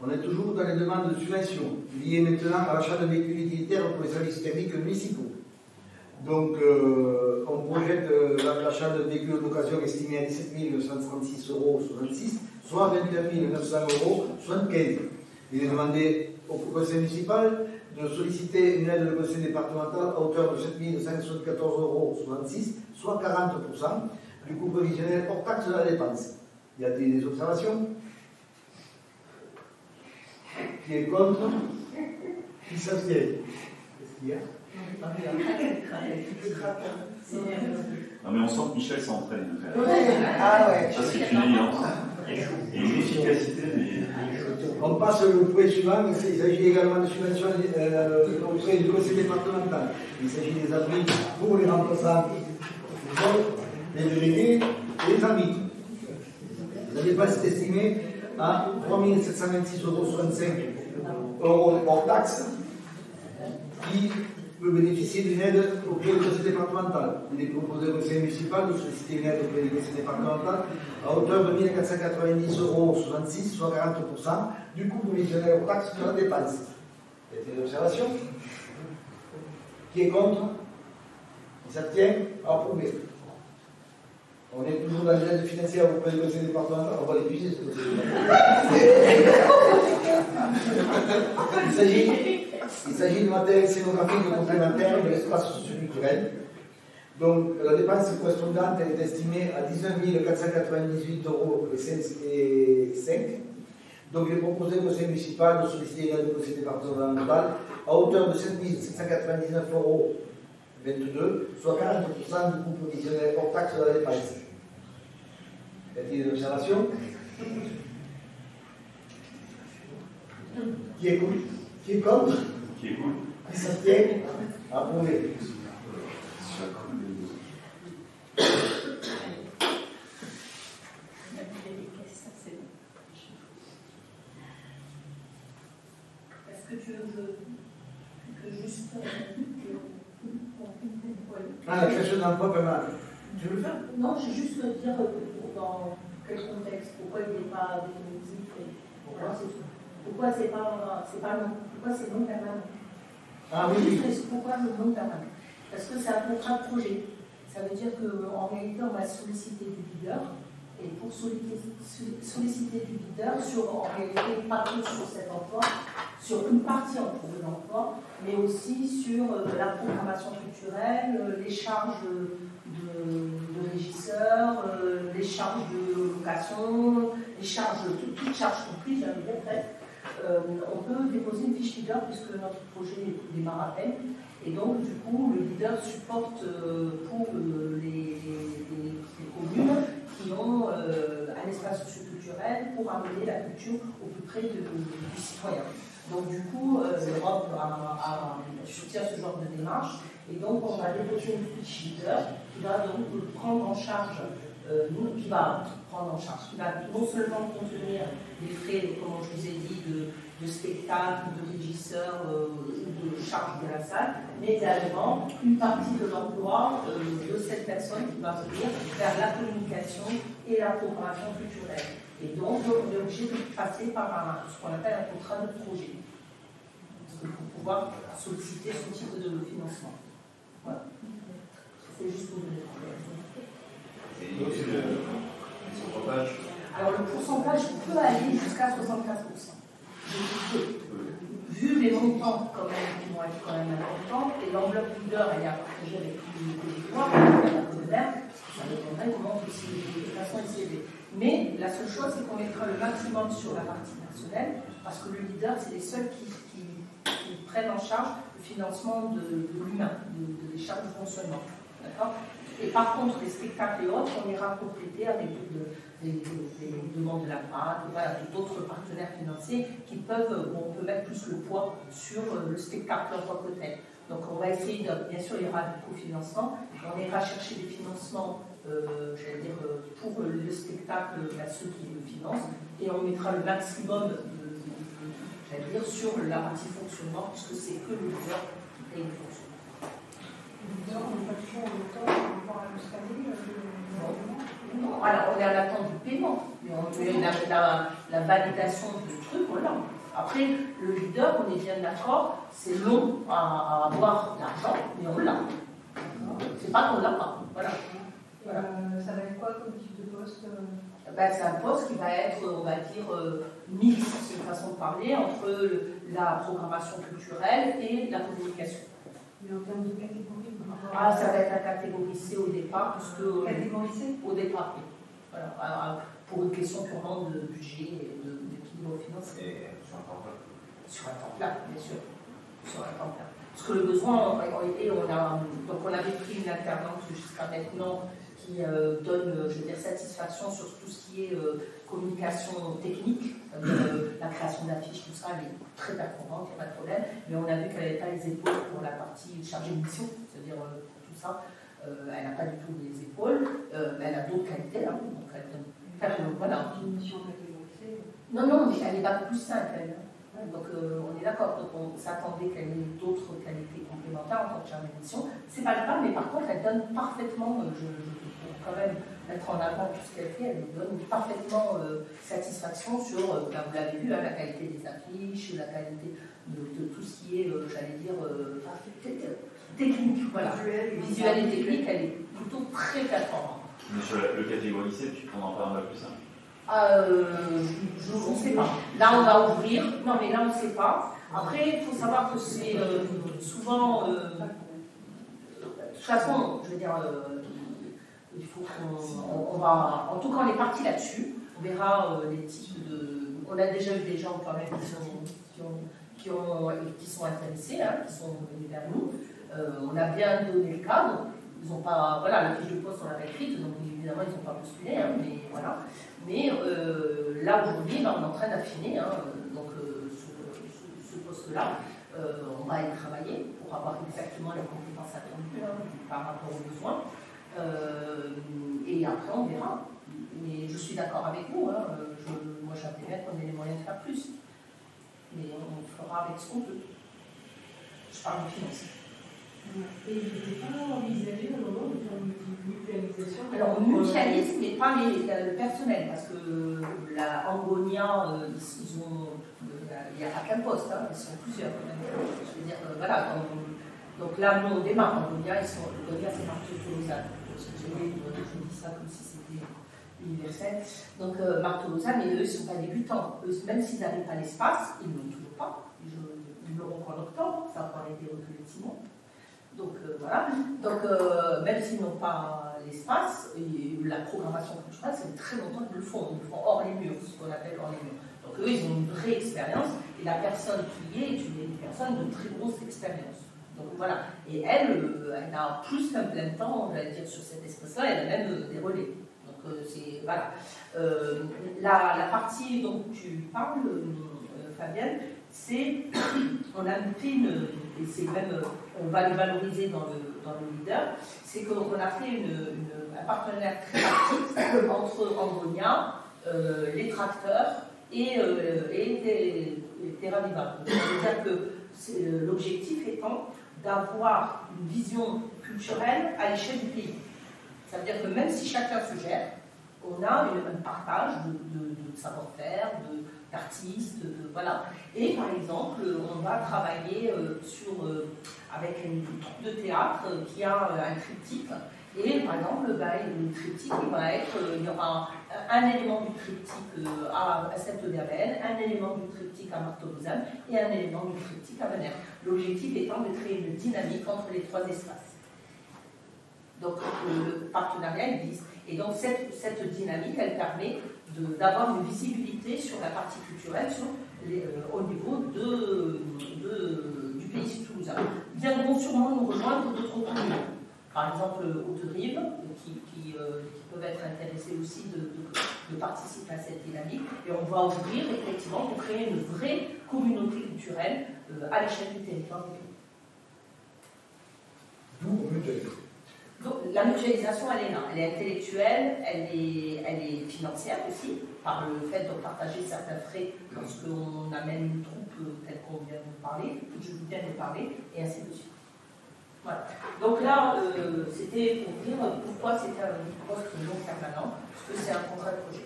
On est toujours dans les demandes de subvention liées maintenant à l'achat de véhicules utilitaires pour les services techniques municipaux. Donc, on projette l'achat de véhicules d'occasion estimés à 17 936,66 €, soit 29 900,75 €. Il est demandé au conseil municipal de solliciter une aide du conseil départemental à hauteur de 7 574,66 €, soit 40% du coût prévisionnel hors taxe de la dépense. Y a-t-il des observations? Qui est contre? Qui s'abstient? Qu'est-ce qu'il y a? Non mais on sent que Michel s'entraîne. Ah ouais. Ça c'est une évidence. Et une efficacité, mais... On passe au point suivant. Il s'agit également de subventions auprès du conseil départemental. Il s'agit des abris pour les remplaçants, les délégués et les amis. La dépense est estimée à 3 726,65 € hors taxe, qui peut bénéficier d'une aide auprès du conseil départemental. Il est proposé au conseil municipal de solliciter une aide auprès du conseil départemental à hauteur de 1 490,66 €, soit 40% du coût prévisionnel hors taxe de la dépense. Y a-t-il des observations? Qui est contre? Qui s'abstient? Approuvé. On est toujours dans les aides financières auprès du conseil départemental. On va l'épuiser ce conseil départemental. Il s'agit de matériel scénographique complémentaire de l'espace socioculturel. Donc la dépense correspondante est estimée à 19 498,05 €. Donc il est proposé au conseil municipal de solliciter une aide du conseil départemental à hauteur de 7 799,22 €, soit 40% du coût provisionnel hors taxe de la dépense. Y a-t-il des observations? Qui est contre? Qui est contre? Qui est cool. Qui s'abstient? Approuvé. Est-ce que tu veux que juste... Ah, la création d'emploi permanent. Tu veux le faire? Non, je vais juste dire dans quel contexte, pourquoi il n'est pas définitif, pourquoi c'est non permanent. Ah oui. Pourquoi le non permanent? Parce que c'est un contrat de projet. Ça veut dire qu'en réalité, on va solliciter du leader. Et pour solliciter du leader, en réalité, pas que sur cet emploi, sur une partie en cours de l'emploi, mais aussi sur la programmation culturelle, les charges de régisseurs, les charges de location, les charges, toutes charges comprises, j'avais bien fait. On peut déposer une fiche leader puisque notre projet démarre à peine. Et donc, du coup, le leader supporte pour les communes qui ont un espace socioculturel pour amener la culture au plus près du citoyen. Donc, du coup, l'Europe soutient ce genre de démarche. Et donc, on va déposer une fiche leader qui va donc prendre en charge, qui va non seulement contenir les frais, comme je vous ai dit, de spectacle, de régisseur ou de charge de la salle, mais également une partie de l'emploi de cette personne qui va venir vers la communication et la programmation culturelle. Et donc, on est obligé de passer par ce qu'on appelle un contrat de projet. pour pouvoir solliciter ce type de financement. Voilà. C'est juste pour vous dire. Alors le pourcentage peut aller jusqu'à 75%. Vu les montants quand même, qui vont être quand même importants, et l'enveloppe leader, elle est à partager avec tous les territoires, ça dépendrait comment aussi de toute façon est. Mais la seule chose, c'est qu'on mettra le maximum sur la partie personnelle, parce que le leader, c'est les seuls qui prennent en charge le financement de l'humain, des charges de fonctionnement. D'accord ? Et par contre, les spectacles et autres, on ira compléter avec des demandes de la PAD, voilà, d'autres partenaires financiers qui peuvent, où on peut mettre plus le poids sur le spectacle en tant que tel. Donc on va essayer, bien sûr, il y aura du cofinancement, on ira chercher des financements, j'allais dire, pour le spectacle à ceux qui le financent, et on mettra le maximum, j'allais dire, sur la partie fonctionnement, puisque c'est que le leader qui paye le fonctionnement. Non, alors on est à l'attente du paiement, mais la validation du truc, voilà. Après, le leader, on est bien d'accord, c'est long à avoir l'argent, mais on l'a. C'est pas qu'on l'a pas, voilà. Ça va être quoi comme type de poste? Ben, c'est un poste qui va être, on va dire, mixte, c'est une façon de parler, entre la programmation culturelle et la communication. Mais en termes de catégorie, ça va être la catégorie C au départ, puisque catégorie C au départ, oui. Voilà, pour une question purement de budget et d'équilibre financier. Sur un temps plein, bien sûr. Sur un temps plein. Parce que le besoin, on avait pris une alternante jusqu'à maintenant qui donne, je veux dire, satisfaction sur tout ce qui est communication technique, la création d'affiches, tout ça, elle est très performante, il n'y a pas de problème, mais on a vu qu'elle n'avait pas les épaules pour la partie chargée de mission, c'est-à-dire tout ça, elle n'a pas du tout les épaules, mais elle a d'autres qualités, hein, donc elle donne, voilà. Une mission catégorisée. Non, mais elle est bac plus 5, elle. Donc on est d'accord, donc on s'attendait qu'elle ait d'autres qualités complémentaires en tant que chargée de mission. C'est pas le cas, mais par contre elle donne parfaitement, je peux quand même mettre en avant tout ce qu'elle fait, elle donne parfaitement satisfaction sur, vous l'avez vu, hein, la qualité des affiches, la qualité de tout ce qui est, j'allais dire, technique, voilà. Visuel et technique, elle est plutôt très performante. Mais sur le catégorie C, tu peux en parler un peu plus simple. Je ne sais pas. Là, on va ouvrir. Non, mais là, on ne sait pas. Après, il faut savoir que c'est souvent. De toute façon, je veux dire, il faut qu'on va. En tout cas, on est parti là-dessus. On verra les types de. On a déjà eu des gens quand même qui sont intéressés, hein, qui sont venus vers nous. On a bien donné le cadre. Ils n'ont pas. Voilà, la fiche de poste, on l'avait écrite, donc évidemment, ils n'ont pas postulé, hein, mais voilà. Mais là, aujourd'hui, on est en train d'affiner, hein, donc ce poste-là, on va y travailler pour avoir exactement les compétences attendues, hein, par rapport aux besoins. Et après, on verra. Mais je suis d'accord avec vous, hein, moi j'aimerais bien qu'on ait les moyens de faire plus. Mais on fera avec ce qu'on peut. Je parle de financier. Et je n'ai pas envisagé à un moment de faire une mutualisation. Alors, on mutualise, mais pas le personnel, parce que la Angonia, ils ont. Il n'y a pas qu'un poste, hein, ils sont plusieurs. Je veux dire, voilà. Donc là, nous, on démarre. Angonia, Angonia, c'est Marteau Lausanne. Je dis ça comme si c'était universel. Donc, Marteau Lausanne, mais eux, ils ne sont pas débutants. Eux, même s'ils n'avaient pas l'espace, ils ne l'ont toujours pas. Ils l'auront qu'en octobre, ça a encore été reculé de 6 mois. Donc voilà, donc même s'ils n'ont pas l'espace, la programmation culturelle, c'est très longtemps qu'ils le font. Ils le font hors les murs, ce qu'on appelle hors les murs. Donc eux, ils ont une vraie expérience, et la personne qui est une personne de très grosse expérience. Donc voilà, et elle a plus qu'un plein temps, on va dire, sur cet espace-là, elle a même des relais. Donc c'est, voilà. La partie dont tu parles, Fabienne, c'est, on a fait et c'est même, on va le valoriser dans le leader, c'est qu'on a fait un partenariat très actif entre Angonia, les tracteurs et Terra Viva. C'est-à-dire que l'objectif étant d'avoir une vision culturelle à l'échelle du pays. Ça veut dire que même si chacun se gère, on a un partage de savoir-faire, d'artistes, voilà. Et par exemple, on va travailler avec une troupe de théâtre qui a un triptyque. Et par exemple, le triptyque, il y aura un élément du triptyque à Sainte-Gabrielle, un élément du triptyque à Marteau-Lausanne et un élément du triptyque à Venère. L'objectif étant de créer une dynamique entre les trois espaces. Donc le partenariat existe. Et donc cette dynamique, elle permet d'avoir une visibilité sur la partie culturelle au niveau du pays toulousain. Viendront sûrement nous rejoindre d'autres communes. Par exemple, Haute-Drive, qui peuvent être intéressés aussi de participer à cette dynamique. Et on va ouvrir effectivement pour créer une vraie communauté culturelle à l'échelle du territoire. D'où mutualisation. Donc la mutualisation, elle est là. Elle est intellectuelle, elle est financière aussi, par le fait de partager certains frais lorsqu'on amène une troupe telle qu'on vient de parler, que je viens de parler, et ainsi de suite. Voilà. Donc là, c'était pour dire pourquoi c'était un poste non permanent, parce que c'est un contrat de projet.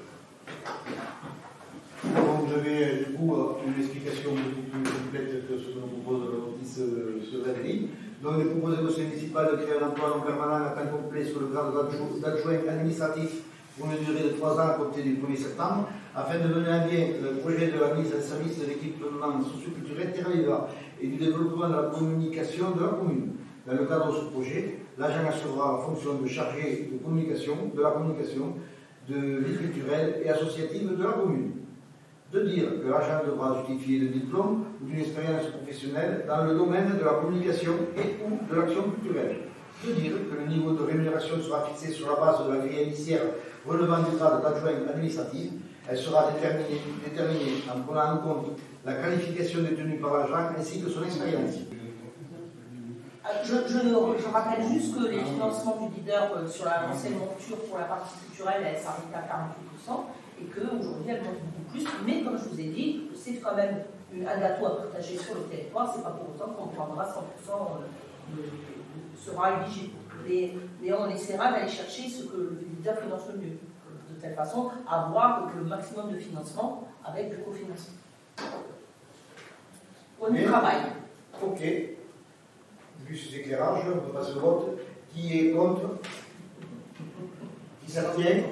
Donc vous avez du coup une explication beaucoup plus complète que ce que nous propose l'Office Valérie. Donc il est proposé au conseil municipal de créer un emploi non permanent à temps complet sur le grade d'adjoint administratif pour une durée de 3 ans à compter du 1er septembre, afin de mener à bien le projet de la mise en service de l'équipement socioculturel Terre et du développement de la communication de la commune. Dans le cadre de ce projet, l'agent assurera la fonction de chargé de la communication, de vie culturelle et associative de la commune. De dire que l'agent devra justifier de diplôme ou d'une expérience professionnelle dans le domaine de la communication et ou de l'action culturelle. De dire que le niveau de rémunération sera fixé sur la base de la grille indiciaire relevant du grade d'adjoint administratif. Elle sera déterminée en prenant en compte la qualification détenue par l'agent ainsi que son expérience. Je rappelle juste que les financements du leader sur l'ancienne monture pour la partie culturelle, elle s'arrête à 48%, et qu'aujourd'hui elle monte beaucoup plus. Mais comme je vous ai dit, c'est quand même un gâteau à partager sur le territoire, c'est pas pour autant qu'on prendra 100% sera éligible. Mais on essaiera d'aller chercher ce que le leader finance le mieux, de telle façon à avoir le maximum de financement avec du cofinancement. On y travaille. Ok. Vu ces éclairages, on passe au vote. Qui est contre? Qui s'abstient?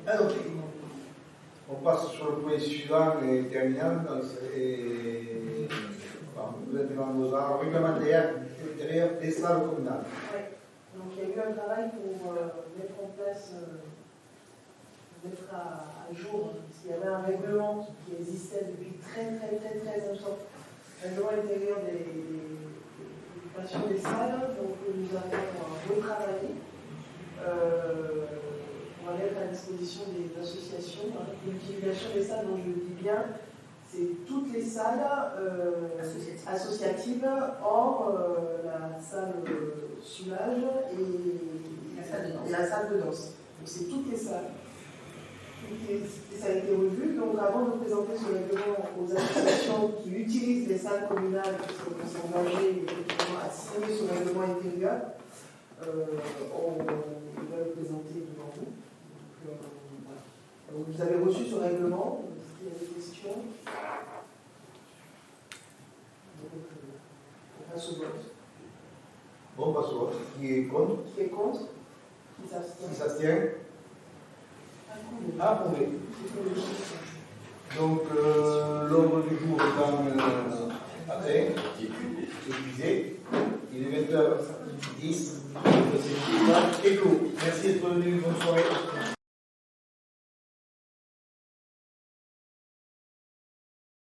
Adopté. On passe sur le point suivant et terminant. Réglementaire intérieur des salles communales. Oui. Donc il y a eu un travail pour mettre en place, mettre à jour, parce qu'il y avait un règlement qui existait depuis très longtemps. Un règlement intérieur des occupations des salles, donc nous avons retravaillé pour mettre à disposition des associations. L'utilisation des salles, dont je le dis bien, c'est toutes les salles associatives, hors la salle soulage et la salle de danse. Donc c'est toutes les salles. Et ça a été revu. Donc avant de présenter ce règlement aux associations qui utilisent les salles communales, qui sont engagées à signer ce règlement intérieur, on va le présenter devant vous. Donc, vous avez reçu ce règlement. Est-ce qu'il y a des questions? On passe au vote. Bon, on passe au vote. Qui est contre? Qui est contre? Qui s'abstient? Qui s'abstient? Approuvé. Donc, l'ordre du jour étant atteint, épuisé. Il est 20h10. C'est clos. Merci d'être venu. Bonne soirée.